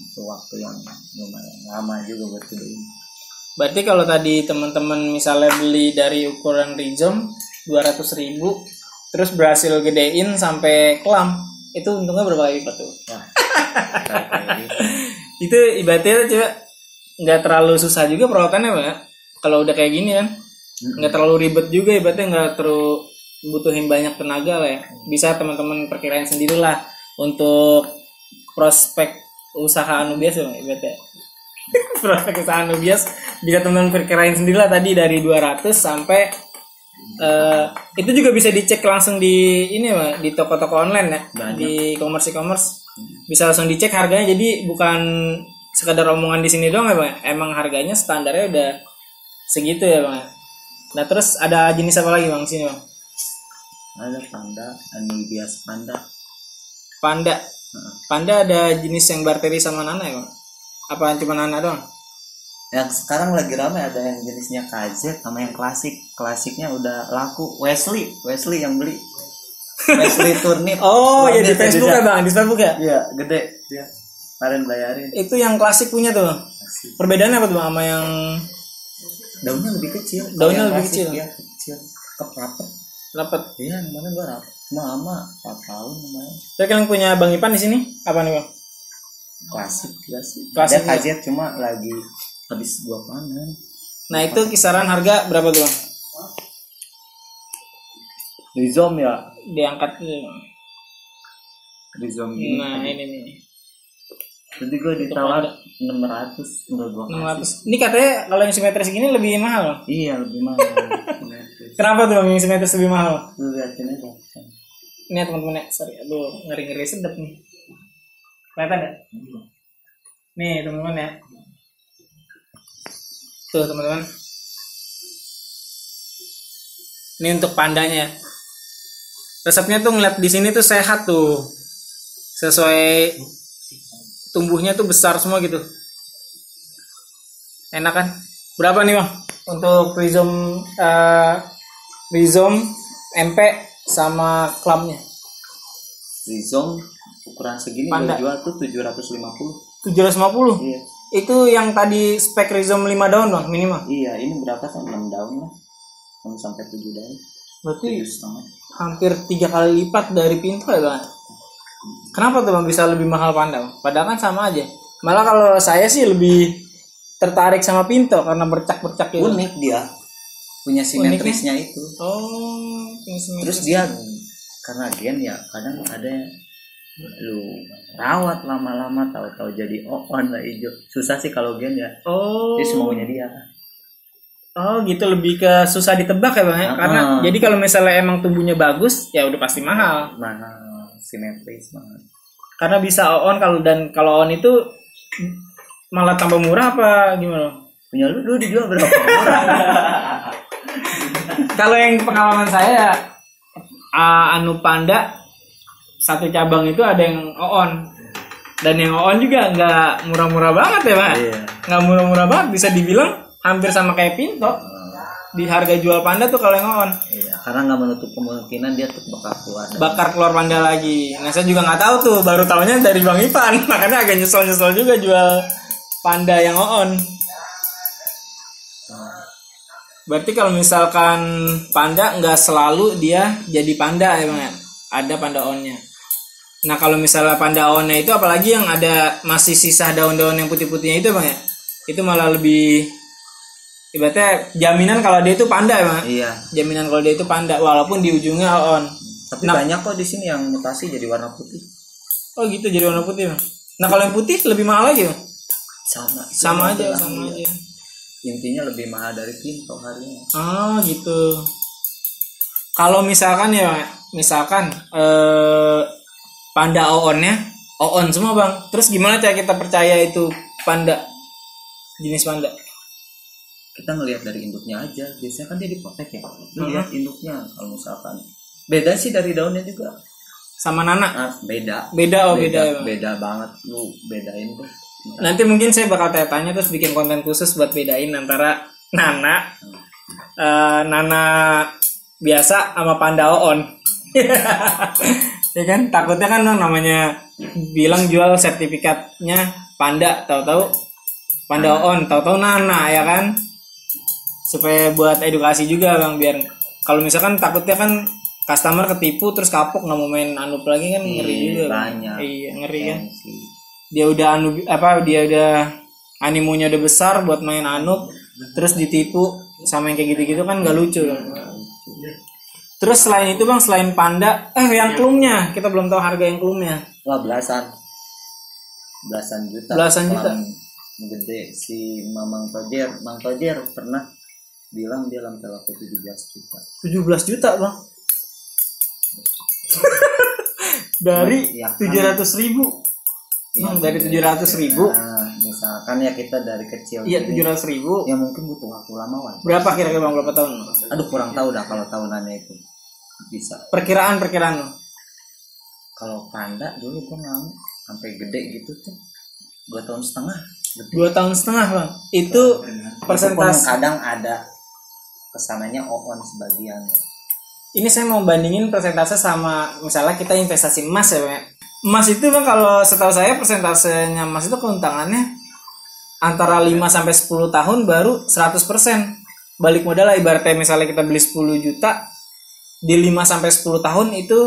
Itu waktu yang lumayan lama juga buat beli. Berarti kalau tadi teman-teman misalnya beli dari ukuran rhizome 200.000, terus berhasil gedein sampai klam, itu untungnya berapa kali lipat tuh? Wah, itu ibaratnya coba nggak terlalu susah juga perawatannya Pak. Kalau udah kayak gini kan, nggak terlalu ribet juga, ibaratnya nggak terlalu butuhin banyak tenaga lah ya. Bisa teman-teman perkirain sendirilah untuk prospek usaha anubias ya ibaratnya. Prospek usaha anubias bisa teman-teman perkirain sendirilah tadi dari 200 sampai itu juga bisa dicek langsung di ini Pak, di toko-toko online ya. Banyak. Di e-commerce bisa langsung dicek harganya, jadi bukan sekadar omongan di sini doang ya Bang. Emang harganya standarnya udah segitu ya Bang. Nah terus ada jenis apa lagi Bang sini Bang? Ada panda, anubias Panda ada jenis yang barteri sama nana ya Bang? Apa cuma nana doang? Yang sekarang lagi ramai ada yang jenisnya KZ sama yang klasik. Klasiknya udah laku. Wesley yang beli. Wesley Turnip. Oh ya di Facebook ya Bang, di Facebook ya? Iya gede dia. Kemarin bayarin. Itu yang klasik punya tuh. Klasik. Perbedaannya apa tuh Bang sama yang daunnya lebih kecil? Daunnya lebih kecil. Ya, kecil. Rapet. Iya, namanya gua rapet. Cuma lama 4 tahun namanya. Tapi yang punya Bang Ipan di sini apa nih Bang? Klasik. Klasik. Ada KZ cuma lagi habis gua panen. Nah, itu kisaran harga berapa tuh Bang? Rhizome ya? Diangkat Rhizome gini. Nah, ini nih. Jadi gue ditawar 600 menurut gue. 600. Ini katanya kalau yang simetris segini lebih mahal. Iya lebih mahal. Kenapa tuh Bang yang simetris lebih mahal? Lu liatin aja. Ini teman-teman ya, sorry, aduh ngeri-ngeri sedap nih. Kelihatan ya? Nih teman-teman ya. Tuh teman-teman. Ini untuk pandanya. Resepnya tuh ngeliat di sini tuh sehat tuh. Sesuai tumbuhnya tuh besar semua gitu. Enak kan? Berapa nih Bang? Untuk rhizome MP sama klamnya. Rizom ukuran segini Panda. gue jual tuh 750. 750. Iya. Itu yang tadi spek Rizom 5 daun bang minimal. Iya, ini berapa tuh? 6 daun lah. 6 sampai 7 daun. Berarti 7,5. hampir 3 kali lipat dari Pinto ya bang. Kenapa tuh bang bisa lebih mahal Panda bang? Padahal kan sama aja. Malah kalau saya sih lebih tertarik sama Pinto karena bercak-bercak gitu. Unik dia. Punya simetrisnya itu. Oh, Terus dia karena gen ya kadang ada lu rawat lama-lama tahu-tahu jadi warna hijau. Susah sih kalau gen ya. Oh. Dia semaunya dia. Oh gitu, lebih ke susah ditebak ya bang ya? Karena jadi kalau misalnya emang tumbuhnya bagus ya udah pasti mahal. Mahal, simetris banget. Karena bisa on kalau on itu malah tambah murah apa gimana? Punya lu dijual berapa murah? Kalau yang pengalaman saya anu Panda satu cabang itu ada yang on, dan yang on juga nggak murah-murah banget ya pak. Iya. Nggak murah-murah banget, bisa dibilang hampir sama kayak Pinto di harga jual Panda tuh kalau yang on. Iya, karena nggak menutup kemungkinan dia tuh bakar keluar Panda lagi. Nah saya juga nggak tahu tuh, baru tahunya dari Bang Ipan. Makanya agak nyesel juga jual Panda yang on. Berarti kalau misalkan Panda nggak selalu dia jadi Panda ya bang ya? Ada Panda onnya. Nah kalau misalnya Panda onnya itu apalagi yang ada masih sisa daun-daun yang putih-putihnya itu bang ya? Itu malah lebih ibaratnya jaminan kalau dia itu Panda ya bang? Iya. Jaminan kalau dia itu Panda walaupun di ujungnya on. Tapi banyak kok di sini yang mutasi jadi warna putih. Oh gitu, jadi warna putih bang. Nah kalau yang putih lebih mahal lagi bang? Sama aja. Intinya lebih mahal dari Pinto harganya. Oh gitu. Kalau misalkan ya bang, misalkan Panda on-nya on semua bang. Terus gimana cara kita percaya itu Panda, jenis Panda? Kita ngelihat dari induknya aja. Biasanya kan dia dipotek ya. Lu lihat induknya. Kalau misalkan beda sih dari daunnya juga. Sama Nana? Beda. Beda. Beda banget. Lu bedain tuh. Nanti mungkin saya bakal tanya terus bikin konten khusus buat bedain antara Nana biasa sama Panda on. Ya kan, takutnya kan namanya bilang jual sertifikatnya Panda, tahu-tahu Panda on, tahu-tahu Nana ya kan. Supaya buat edukasi juga bang, biar kalau misalkan takutnya kan customer ketipu terus kapok nggak mau main anup lagi kan, ngeri juga banyak. Iya ngeri kan. Dia udah dia udah animonya udah besar buat main anup terus ditipu sama yang kayak gitu-gitu kan nggak lucu kan. Terus selain itu bang, selain Panda yang klumnya kita belum tahu harga yang klumnya. Wah belasan juta gede. Si Mang Tojer pernah bilang dia langsung laku 17 juta bang. Dari 700.000. Dari 700.000. Nah, misalkan ya kita dari kecil. Iya 700.000. Ya mungkin butuh waktu lama wan. Berapa kira-kira bang, berapa tahun? Aduh kurang tahu dah kalau tahunannya itu. Bisa. Perkiraan lo. Kalau Panda dulu gua ngamuk sampai gede gitu tuh 2 tahun setengah. 2 tahun setengah bang. Itu persentase. Kadang ada kesananya on sebagian. Ini saya mau bandingin persentase sama misalnya kita investasi emas ya bang. Emas itu bang, kalau setahu saya persentasenya emas itu keuntungannya antara 5 sampai 10 tahun baru 100% balik modal lah. Ibaratnya misalnya kita beli 10 juta di 5 sampai 10 tahun itu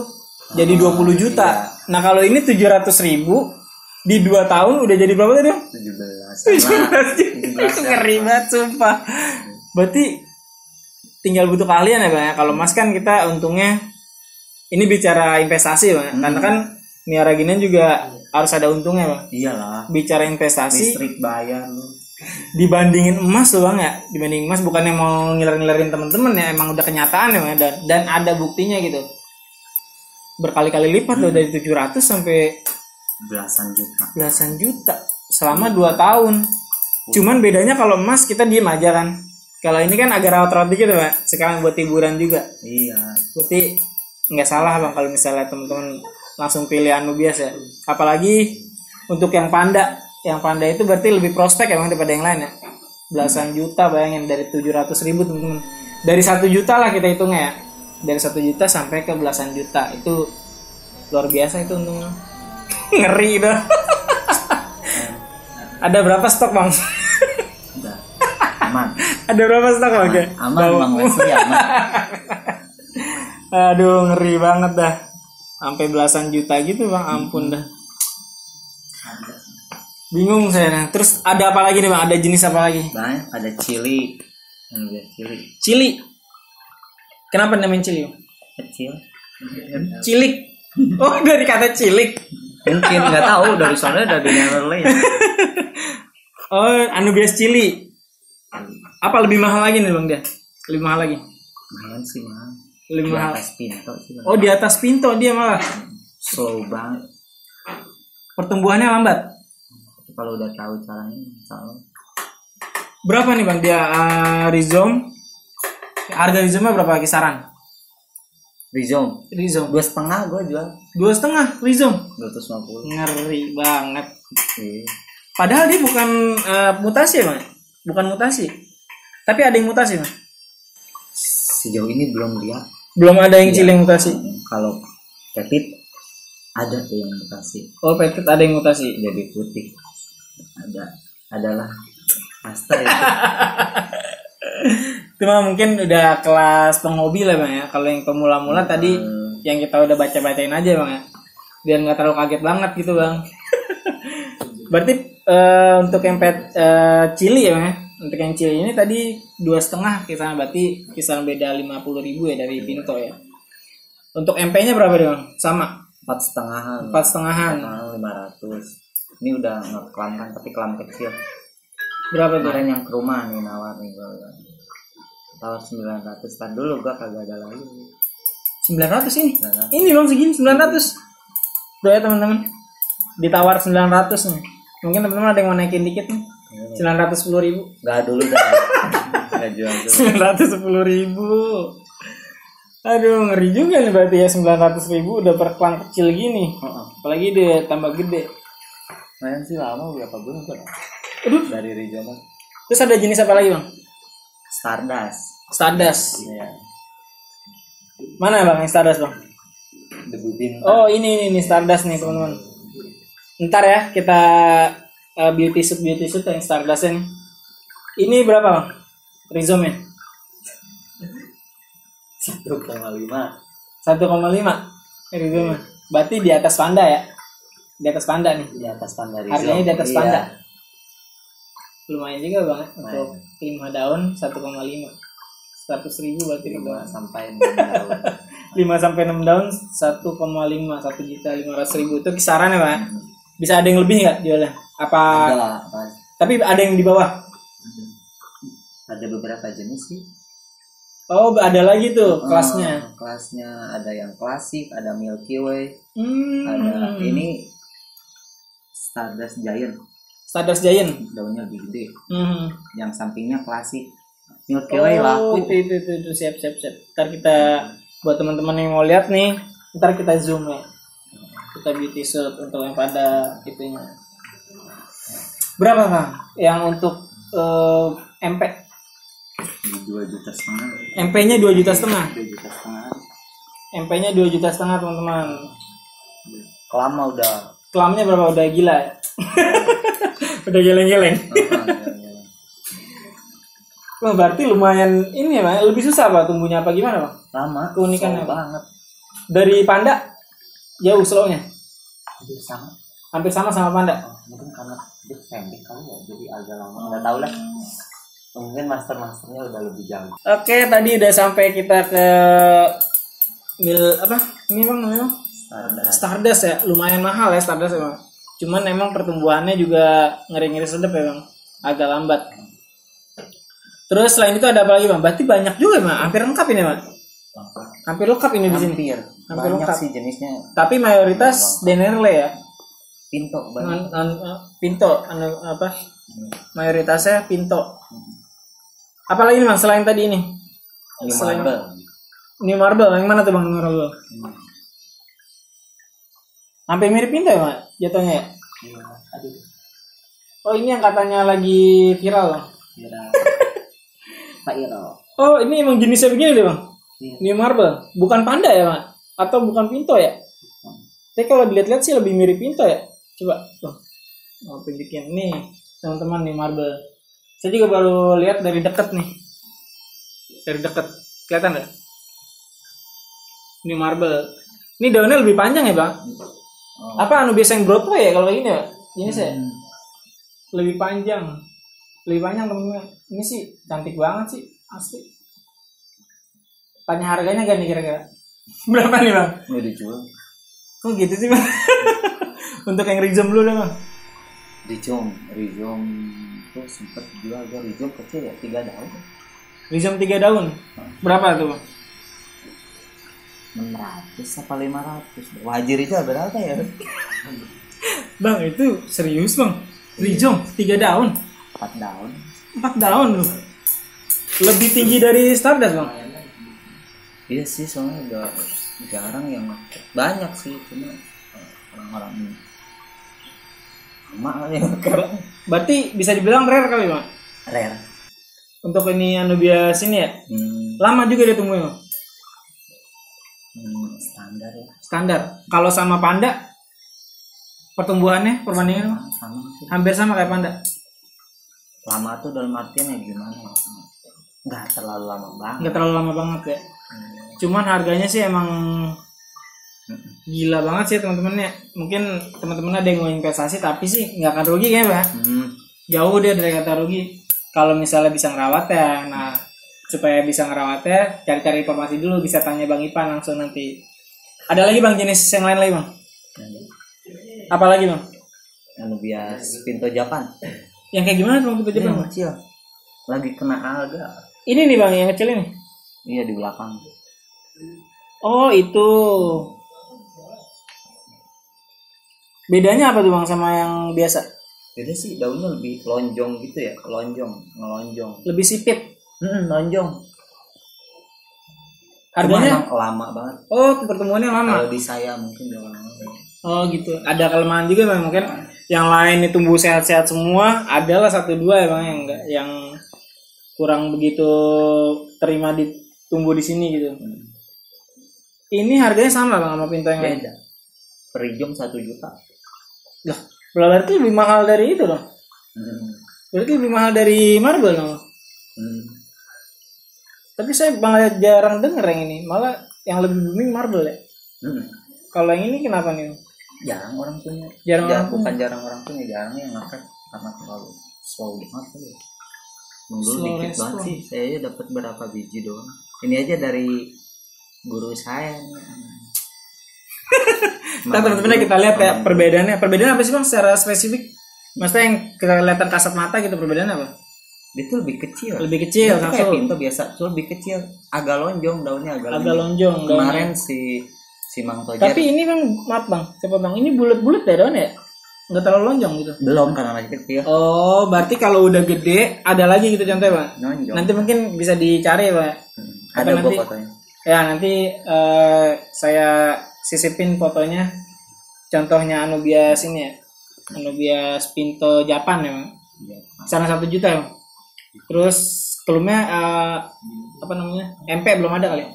jadi 20 juta. Iya. Nah kalau ini 700.000 di 2 tahun udah jadi berapa tadi? 17 juta. Ngeri banget sumpah. Berarti tinggal butuh keahlian ya bang ya. Kalau emas kan kita untungnya ini bicara investasi bang. Karena kan miara ginian juga harus ada untungnya bang. Iyalah. Bicara investasi. Listrik bayar lu. Dibandingin emas tuh bang ya. Dibandingin emas bukannya mau ngiler-ngilerin temen-temen ya. Emang udah kenyataan ya bang. Dan ada buktinya gitu. Berkali-kali lipat tuh dari 700 sampai belasan juta. Selama 2 tahun. Cuman bedanya kalau emas kita diem aja kan. Kalau ini kan agak rawat-rawat dikit bang. Sekarang buat hiburan juga. Iya. Berarti nggak salah bang kalau misalnya teman-teman langsung pilih anu biasa ya. Apalagi untuk yang Panda itu berarti lebih prospek ya bang daripada yang lain ya. Belasan juta, bayangin dari 700.000 teman-teman. Dari 1 juta lah kita hitungnya ya. Dari 1 juta sampai ke belasan juta itu luar biasa itu untungnya. Ngeri dah. Ada berapa stok bang? Udah aman. Ada berapa stok bang? Aman Bang Wesley, aman. Aduh ngeri banget dah. Sampai belasan juta gitu bang, ampun dah. Bingung saya. Nah. Terus ada apa lagi nih bang? Ada jenis apa lagi? Banyak, ada cili. Cili. Kenapa namanya cili? Kecil. Cilik. Oh dari kata cilik. Mungkin nggak tahu dari sana dari Netherlands. Oh anubias cili. Apa lebih mahal lagi nih bang dia? Lebih mahal lagi? Mahal sih mahal. Lebih Di mahal. atas pinto sih. Bang. Oh di atas pinto dia malah. Slow banget. Pertumbuhannya lambat. Kalau udah tahu caranya, salah. Berapa nih bang dia rhizome? Harga rhizome berapa kisaran? Rhizome Rhizome 2,5 gue jual 2,5 rhizome. 250. Ngeri banget. Iya. Padahal dia bukan mutasi ya bang? Bukan mutasi. Tapi ada yang mutasi bang? Sejauh ini belum lihat. Belum ada yang Iya. cilik mutasi. Kalau petit ada tuh yang mutasi. Oh petit ada yang mutasi. Jadi putih. Adalah master itu. Itu mah mungkin udah kelas penghobi lah bang ya. Kalau yang pemula-mula tadi yang kita udah baca-bacain aja bang ya. Biar nggak terlalu kaget banget gitu bang. Berarti untuk yang cili ya bang ya. Untuk yang cili ini tadi 2,5 kisaran, berarti kisaran beda 50.000 ya dari pinto ya. Untuk MP-nya berapa deh bang? Sama 4,5. 4,5. 500. Ini udah ngekelam kan, tapi kelam kecil. Berapa tuh? Kemarin yang ke rumah nih nawar nih gue. Tawar 900. Tan dulu gue kagak ada lagi. 900 ini? 900. Ini bang segini 900. Tuh ya teman-teman. Ditawar 900 nih. Mungkin teman-teman ada yang mau naikin dikit nih. 910.000. Gak dulu dah. Gak jual dulu. 910.000. Aduh ngeri juga nih berarti ya 900.000 udah per kelang kecil gini. Apalagi dia tambah gede. Main sih lama berapa bulan kan? Aduh. Dari Rijoma. Terus ada jenis apa lagi bang? Stardust. Iya. Mana bang yang Stardust bang? Debu bintang. Oh ini Stardust nih teman-teman. Ntar ya kita beauty suit yang Stardust nih. Ini berapa bang? Rhizome nya? 1,5. 1,5 rhizome. Berarti di atas panda ya? Di atas panda nih. Di atas panda Rizom. Harganya di atas Iya. panda. Lumayan juga bang untuk 5 daun 1,5. 100.000 berarti 5 sampai 6 tahun. 5 sampai 6 daun 1,5 1.500.000 itu kisaran ya pak. Bisa ada yang lebih nggak jualnya? Apa? Ada, Tapi ada yang di bawah. ada beberapa jenis sih. Oh ada lagi tuh kelasnya. Kelasnya ada yang klasik, ada Milky Way, Hmm. ada ini Stardust Giant. Stardust Giant. Daunnya lebih gede. Hmm. Yang sampingnya klasik. Milky Way laku. Itu siap. Ntar kita buat teman-teman yang mau lihat nih, ntar kita zoom ya. Kita beauty suit untuk yang pada itunya. Berapa bang? Yang untuk MP? 2,5 juta. MP-nya 2,5 juta. 2,5 juta. MP-nya 2,5 juta teman-teman. Kelama udah. Kelamnya berapa? Udah gila ya? Udah geleng-geleng. Wah, berarti lumayan ini ya bang. Lebih susah pak tumbuhnya apa gimana bang? Lama. Keunikannya slow banget. Dari panda jauh slownya? Hampir sama. Hampir sama panda. Mungkin karena dia pendek kali ya, jadi agak lama. Nggak tahu lah. Mungkin masternya udah lebih jauh. Oke, tadi udah sampai kita ke apa? Ini bang namanya? Stardust ya. Lumayan mahal ya Stardust ya bang. Cuman emang pertumbuhannya juga ngeri-ngeri sedep ya bang. Agak lambat. Terus selain itu ada apa lagi bang? Berarti banyak juga bang. Hampir lengkap ini bang. Hampir lengkap ini di sini. Hampir Banyak lengkap. sih jenisnya. Tapi mayoritas Denerle ya. Pinto banyak. Pinto apa? Mayoritasnya pinto. Apalagi nih bang selain tadi ini? New Selain- Marble. New Marble. Yang mana tuh bang New Marble? Hampir mirip pinto ya bang? Jatuhnya ya? Aduh. Oh ini yang katanya lagi viral bang. Pak Iro. Oh ini emang jenisnya begini deh bang? Iya. New Marble. Bukan panda ya bang? Atau bukan pinto ya? Tapi kalau dilihat-lihat sih lebih mirip Pinto ya. Coba tuh, mau bikin nih teman-teman nih marble. Saya juga baru lihat dari dekat nih. Dari dekat, kelihatan nggak? Ini marble. Ini daunnya lebih panjang ya bang? Apa biasa yang Broadway ya kalau ini ya? Ini saya lebih panjang teman-teman. Ini sih cantik banget sih asli. Tanya harganya gak nih kira-kira? Berapa nih bang? Nggak dijual. Kok gitu sih bang? Untuk yang Rizom dulu deh bang. Rizom tuh sempet jual gue. Rizom kecil ya 3 daun. Rizom 3 daun. Berapa tuh bang? 600 apa 500. Wajir itu berapa ya? Bang itu serius bang? Rizom 3 daun? 4 daun. 4 daun loh. Lebih tinggi dari Stardust bang? Iya sih, soalnya udah jarang yang banyak sih, cuma orang-orang ini emak yang berarti bisa dibilang rare kali bang? rare. Untuk ini Anubias ini ya? Lama juga dia tumbuhnya bang? Standar ya. Standar. Kalau sama panda pertumbuhannya perbandingan sama sih. Hampir sama kayak panda. Lama tuh dalam artian ya gimana ya? Nggak terlalu lama banget. Nggak terlalu lama banget ya. Cuman harganya sih emang gila banget sih teman-temannya. Mungkin teman-teman ada yang mau investasi tapi sih nggak akan rugi ya Pak. Jauh dia dari kata rugi. Kalau misalnya bisa ngerawat ya, nah supaya bisa ngerawatnya cari-cari informasi dulu, bisa tanya Bang Ipan langsung nanti. Ada lagi Bang jenis yang lain lagi Bang? Apa lagi Bang? Anubias Pinto Japan. Yang kayak gimana Bang Pinto Japan? Kecil. Lagi kena alga. Ini nih Bang yang kecil ini. Iya di belakang. Oh itu. Bedanya apa tuh Bang sama yang biasa? Beda sih, daunnya lebih lonjong gitu ya, ngelonjong. Lebih sipit. Lonjong. Harganya lama banget. Oh, pertemuannya lama. Kalau di saya mungkin udah lama. Oh gitu. Ada kelemahan juga Bang, mungkin yang lain itu tumbuh sehat-sehat semua, adalah 1-2 ya Bang yang enggak, yang kurang begitu terima tumbuh di sini gitu. Ini harganya sama Bang sama Pinto yang beda. Per jam 1 juta. Lah, berarti lebih mahal dari itu dong. Berarti lebih mahal dari marble dong. Tapi saya malah jarang denger yang ini, malah yang lebih booming marble ya. Kalau yang ini kenapa nih? Jarang orang punya. Bukan jarang orang punya, jarang yang ngangkat karena terlalu slow banget ya. Mundur dikit banget sih. Saya dapat berapa biji doang. Ini aja dari guru saya nih. Nah, teman-teman kita lihat ya perbedaannya. Perbedaan apa sih Bang secara spesifik? Maksudnya yang kita kelihatan kasat mata gitu, perbedaannya apa? Itu lebih kecil. Kayak Pinto biasa, cuma lebih kecil. Agak lonjong daunnya, agak lonjong. Kemarin si Mang Tojer. Tapi ini Bang, maaf Bang, coba Bang, ini bulat-bulat ya daunnya ya? Nggak terlalu lonjong gitu? Belum, karena masih kecil. Oh, berarti kalau udah gede ada lagi gitu contohnya Bang? Nonjong. Nanti mungkin bisa dicari ya Pak? Ada nanti, fotonya. Ya nanti saya sisipin fotonya. Contohnya Anubias ini ya, Anubias Pinto Japan ya Bang? Sana 1 juta ya Bang? Terus kelumnya apa namanya? MP belum ada kali?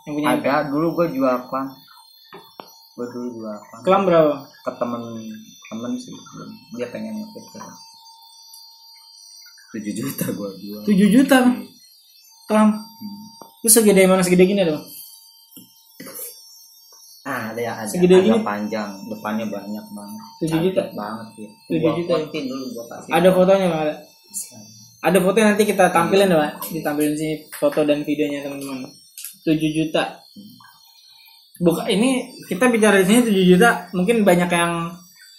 Yang punya ada MP? Dulu gue jual klam. Kelam berapa? Ke temen sih, dia pengen ngekit 7 juta gue jual. 7 juta kelam. Terus segede mana, segede gini dong? Ada segede gini panjang, depannya banyak banget. 7 juta banget ya. 7 juta dulu gua kasih. Ada fotonya Bang? Ada fotonya, nanti kita tampilin ya Pak, ditampilin sini foto dan videonya teman-teman. 7 juta. Bukan, ini kita bicara di sini 7 juta, mungkin banyak yang,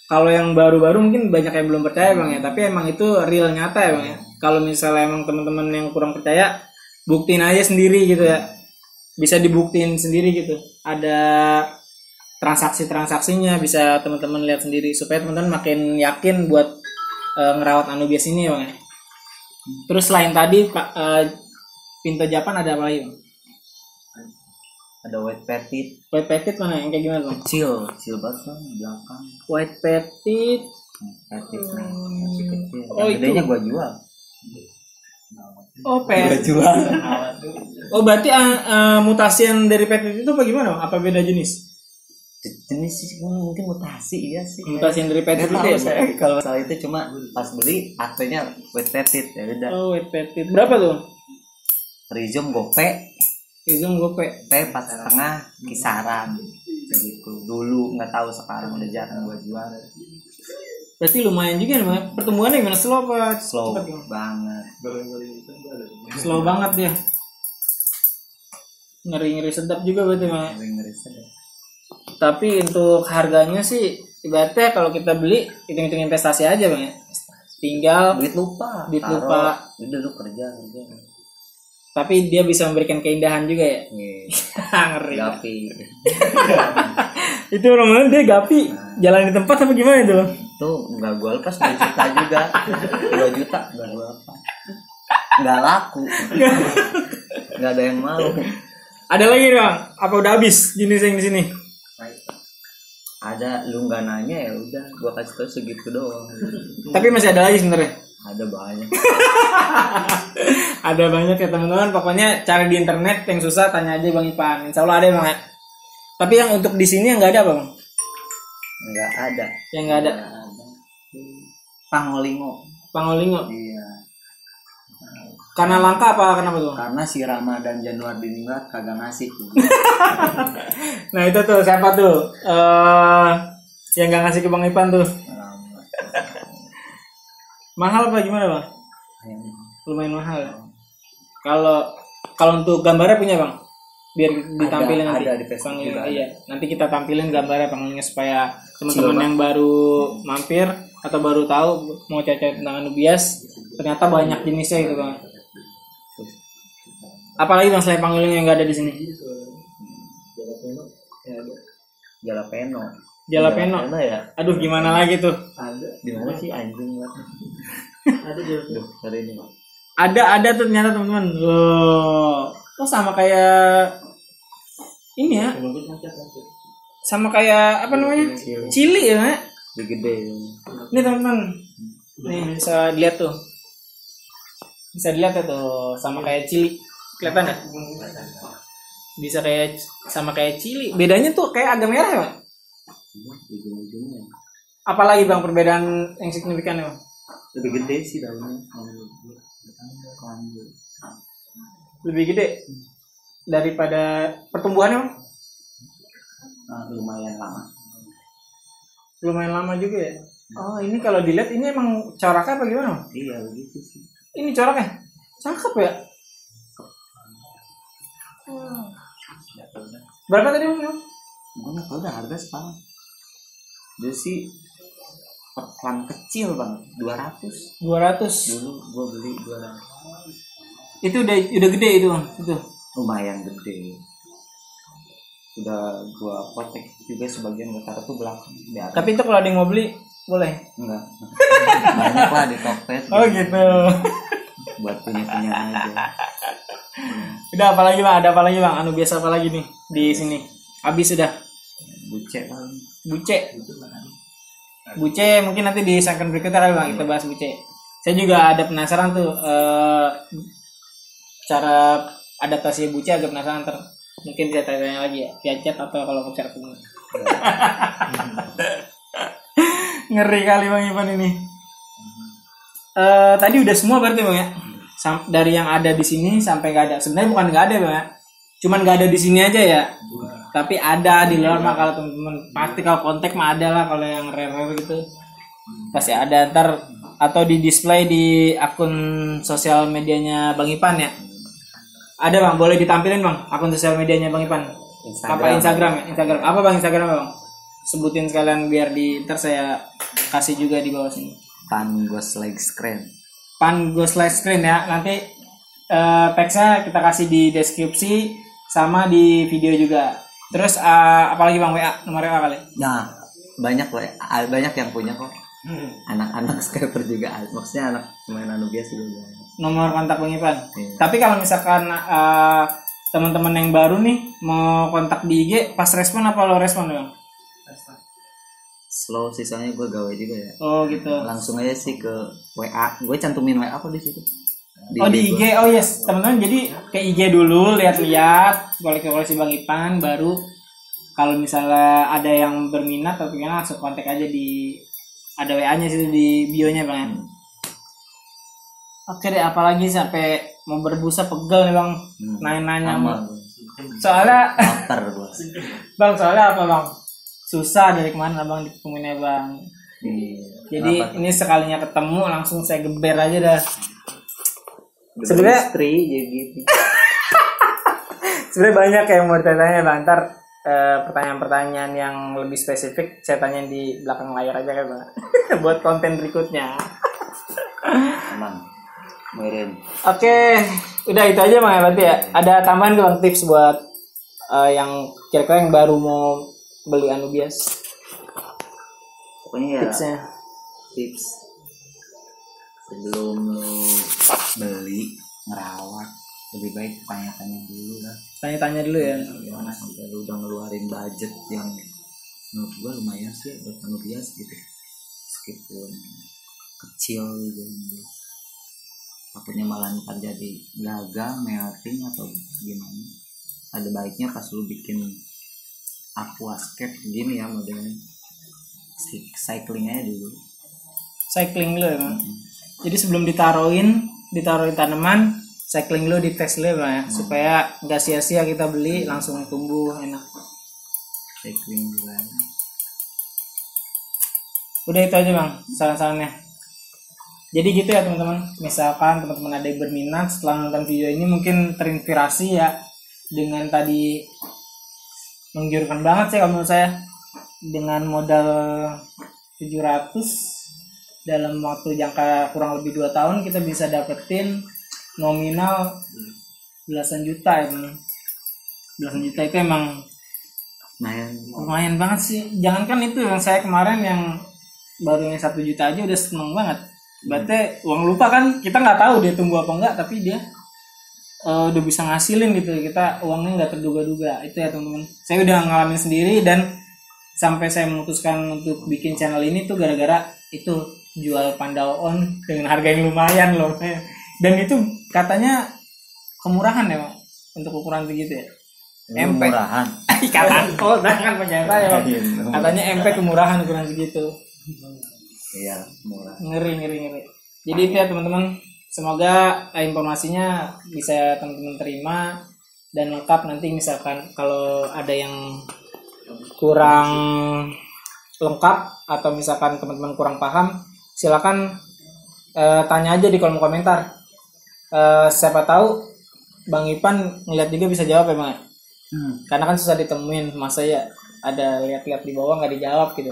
kalau yang baru-baru mungkin banyak yang belum percaya Bang ya, tapi emang itu real nyata ya Bang ya. Kalau misalnya emang teman-teman yang kurang percaya, buktiin aja sendiri gitu ya. Bisa dibuktiin sendiri gitu. Ada transaksinya, bisa teman-teman lihat sendiri supaya teman-teman makin yakin buat ngerawat Anubias ini Bang ya. Terus selain tadi Pinto Japan ada apa lagi Bang? Ada white petit. White petit mana yang kayak gimana Bang? Kecil banget Bang, belakang. White petit. Petit masih kecil. Oh, gedenya gua jual. Oh, petit. Oh, berarti mutasian dari petit itu apa gimana Bang? Apa beda jenis? jenis sih mungkin mutasi ya sih. Mutasi yang dari petit itu ya? Saya kalau salah itu cuma pas beli artinya wet petit ya udah. Oh, wet petit. Berapa tuh? Rhizome gope. Rhizome gope. 4,5 kisaran. Begitu. Dulu nggak tahu, sekarang udah jarang gua jual. Berarti lumayan juga nih, pertumbuhannya gimana? Slow apa? Slow cepet, banget. Slow banget dia. Ngeri-ngeri sedap juga berarti mah. Ngeri sedap. Tapi untuk harganya sih ibaratnya kalau kita beli hitung-hitung investasi aja bang ya. Tinggal duit lupa. Udah lu kerja. Tapi dia bisa memberikan keindahan juga ya. Ngeri. Gapi. Itu orang dia gapi. Jalan di tempat apa gimana itu? Tuh nggak gua lepas 2 juta juga. 2 juta nggak gua lepas. Nggak laku. Nggak ada yang mau. Ada lagi bang? Apa udah habis jenis yang di sini? Ada, lu nggak nanya ya udah gua kasih tau segitu doang. Tapi masih ada lagi sebenarnya. Ada banyak. Ada banyak ya teman-teman. Pokoknya cari di internet, yang susah tanya aja Bang Ipan. Insya Allah ada bang ya. Tapi yang untuk di sini yang nggak ada bang? Nggak ada. Yang nggak ada. Pangolingo. Iya. Karena langka apa kenapa tuh? Karena si Ramadan Januari Diningrat kagak ngasih tuh. Nah itu tuh siapa tuh? Yang nggak ngasih ke Bang Ipan tuh. Mahal apa gimana bang? Lumayan mahal. Kalau untuk gambarnya punya bang? Biar ditampilin nanti. Ada di Facebook juga. Iya. Nanti kita tampilin gambarnya panggilnya supaya teman-teman yang baru mampir atau baru tahu mau cari tentang Anubias, ternyata banyak jenisnya gitu bang. Apalagi bang selain panggilan yang nggak ada di sini? Jalapeno ya. Aduh gimana lagi tuh? Di mana sih anjing banget. Hari ini. Ada tuh ternyata teman-teman. Oh sama kayak ini ya. Sama kayak apa namanya? Cili ya, Mak? Gede. Ini teman-teman. Nih bisa dilihat tuh. Bisa dilihat ya tuh sama kayak cili. Kelihatan nggak? Bisa kayak sama kayak cili. Bedanya tuh kayak agak merah ya, Pak? Apalagi bang perbedaan yang signifikan ya, Bang? Lebih gede sih daunnya. Lebih gede daripada pertumbuhannya, Bang? Lumayan lama juga ya. Oh ini kalau dilihat ini emang coraknya apa gimana, Bang? Iya begitu sih. Ini coraknya cakep ya. Berapa tadi bang? Gue nggak tahu dah harga sekarang. Dia sih perpan kecil banget, 200. Dulu gue beli 200. Itu udah gede itu bang? Itu lumayan gede. Udah gue potek juga sebagian gue taruh tuh belakang. Tapi itu kalau ada yang mau beli boleh? Enggak. Banyak lah di Tokped. Oh gitu. Buat punya aja. Udah apalagi bang? Ada apa lagi bang? Anubias apa lagi nih di sini? Habis sudah. Buce mungkin nanti di segmen berikutnya kali bang kita bahas buce. Saya juga ada penasaran tuh cara adaptasi buce, agak penasaran mungkin bisa tanya lagi ya via chat atau kalau ke chat ketemu. Ngeri kali bang Ivan ini. Tadi udah semua berarti bang ya? Dari yang ada di sini sampai nggak ada. Sebenarnya bukan nggak ada bang ya, cuman nggak ada di sini aja ya. Tapi ada di luar mah kalau teman-teman pasti kalau kontak mah ada lah, kalau yang rare gitu pasti ada ntar atau di display di akun sosial medianya Bang Ipan ya. Ada bang, boleh ditampilin bang akun sosial medianya Bang Ipan. Instagram apa bang Instagram bang? Sebutin sekalian biar ntar saya kasih juga di bawah sini. Pangoslightscreen ya, nanti teksnya kita kasih di deskripsi sama di video juga. Terus apalagi bang, WA, nomor WA kali? Nah banyak yang punya kok. Anak-anak skater juga, maksudnya anak main Anubias juga. Nomor kontak Bang Ipan. Iya. Tapi kalau misalkan teman-teman yang baru nih mau kontak di IG, pas respon apa lo respon bang? Slow sih, soalnya gue gawe juga ya. Oh gitu. Langsung aja sih ke WA. Gue cantumin WA kok di situ. Di IG. Oh yes, teman-teman. Jadi ke IG dulu, lihat-lihat koleksi Bang Ipan, baru kalau misalnya ada yang berminat atau pengen langsung kontak aja ada WA-nya sih di bio-nya Bang ya. Oke deh, apalagi sampai mau berbusa pegel nih Bang. Nanya-nanya. Soalnya Bang, soalnya apa Bang? Susah dari kemarin Abang ditemuinnya Bang. Jadi ini sekalinya ketemu langsung saya geber aja dah. Sebenarnya istri jadi gitu. Sebenarnya banyak yang mau ditanya Bang. Ntar pertanyaan-pertanyaan yang lebih spesifik saya tanya di belakang layar aja kan Bang. Buat konten berikutnya. Emang mirin. Oke, udah itu aja Bang ya berarti ya. Ada tambahan Bang tips buat yang kira-kira yang baru mau beli Anubias? Pokoknya ya tips sebelum lu beli ngerawat lebih baik tanya-tanya dulu lah. Tanya-tanya dulu ya. Gimana sampai lu udah ngeluarin budget yang menurut gua lumayan sih buat Anubias gitu. Meskipun kecil gitu. Takutnya malah ntar jadi gagal, melting atau gimana. Ada baiknya pas lu bikin aquascape gini ya modelnya. Cycling aja dulu. Cycling dulu ya Bang. Jadi sebelum ditaruhin tanaman, cycling dulu, dites dulu ya Bang ya. Supaya nggak sia-sia kita beli langsung tumbuh enak. Cycling juga. Udah itu aja Bang saran-sarannya. Jadi gitu ya teman-teman. Misalkan teman-teman ada yang berminat setelah nonton video ini mungkin terinspirasi ya dengan tadi menggiurkan banget sih kalau menurut saya. Dengan modal 700 dalam waktu jangka kurang lebih 2 tahun kita bisa dapetin nominal belasan juta ya Bang. Belasan juta itu emang lumayan banget sih. Jangankan itu yang saya kemarin yang baru yang 1 juta aja udah seneng banget. Berarti uang lupa kan kita nggak tahu dia tumbuh apa enggak, tapi dia udah bisa ngasilin gitu. Kita uangnya nggak terduga-duga. Itu ya teman-teman. Saya udah ngalamin sendiri dan sampai saya memutuskan untuk bikin channel ini tuh gara-gara itu jual pandaon dengan harga yang lumayan loh. Dan itu katanya kemurahan ya Pak untuk ukuran begitu ya. MP kemurahan. Kata jangan penjara ya Pak. Katanya MP kemurahan ukuran segitu. Iya, murah. Ngeri. Jadi itu ya teman-teman. Semoga informasinya bisa teman-teman terima dan lengkap. Nanti misalkan kalau ada yang kurang lengkap atau misalkan teman-teman kurang paham, silakan tanya aja di kolom komentar. Siapa tahu Bang Ipan ngeliat juga bisa jawab ya Bang. Karena kan susah ditemuin, masa ya ada lihat-lihat di bawah nggak dijawab gitu.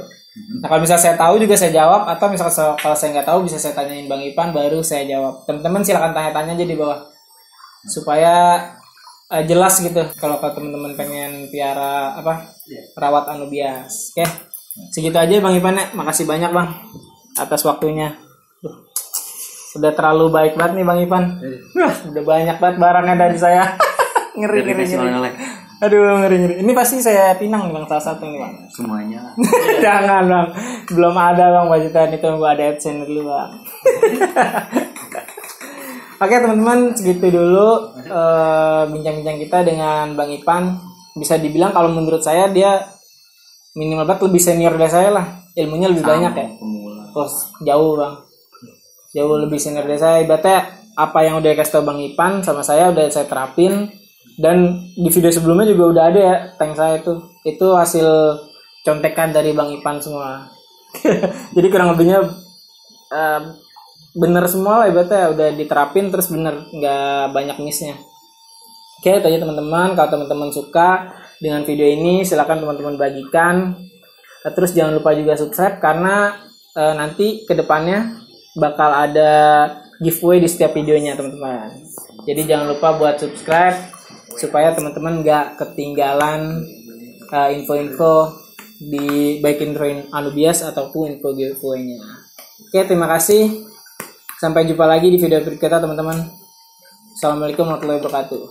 Nah kalau misalnya saya tahu juga saya jawab, atau misalkan kalau saya nggak tahu bisa saya tanyain Bang Ipan baru saya jawab. Teman-teman silakan tanya-tanya aja di bawah supaya jelas gitu kalau teman-teman pengen piara rawat Anubias. Oke, segitu aja Bang Ipan ya. Makasih banyak Bang atas waktunya. Udah terlalu baik banget nih Bang Ipan. Udah banyak banget barangnya dari saya. ngeri. Aduh ngeri. Ini pasti saya pinang nih Bang, salah satu nih Bang. Semuanya. Jangan Bang, belum ada Bang budgetan itu, gua ada AdSense dulu Bang. Oke teman-teman, segitu dulu bincang-bincang kita dengan Bang Ipan. Bisa dibilang kalau menurut saya dia minimal banget lebih senior dari saya lah. Ilmunya lebih banyak ya. Oh, jauh Bang. Jauh lebih senior dari saya. Ibaratnya apa yang udah kasih tau Bang Ipan sama saya udah saya terapin. Dan di video sebelumnya juga udah ada ya tank saya itu hasil contekan dari Bang Ipan semua. Jadi kurang lebihnya bener semua lah ibaratnya udah diterapin terus bener, nggak banyak missnya. Oke itu aja teman-teman. Kalau teman-teman suka dengan video ini silakan teman-teman bagikan. Terus jangan lupa juga subscribe karena nanti kedepannya bakal ada giveaway di setiap videonya teman-teman. Jadi jangan lupa buat subscribe supaya teman-teman nggak ketinggalan info-info di baik introin Anubias ataupun info giveaway-nya. Oke, terima kasih. Sampai jumpa lagi di video berikutnya teman-teman. Assalamualaikum warahmatullahi wabarakatuh.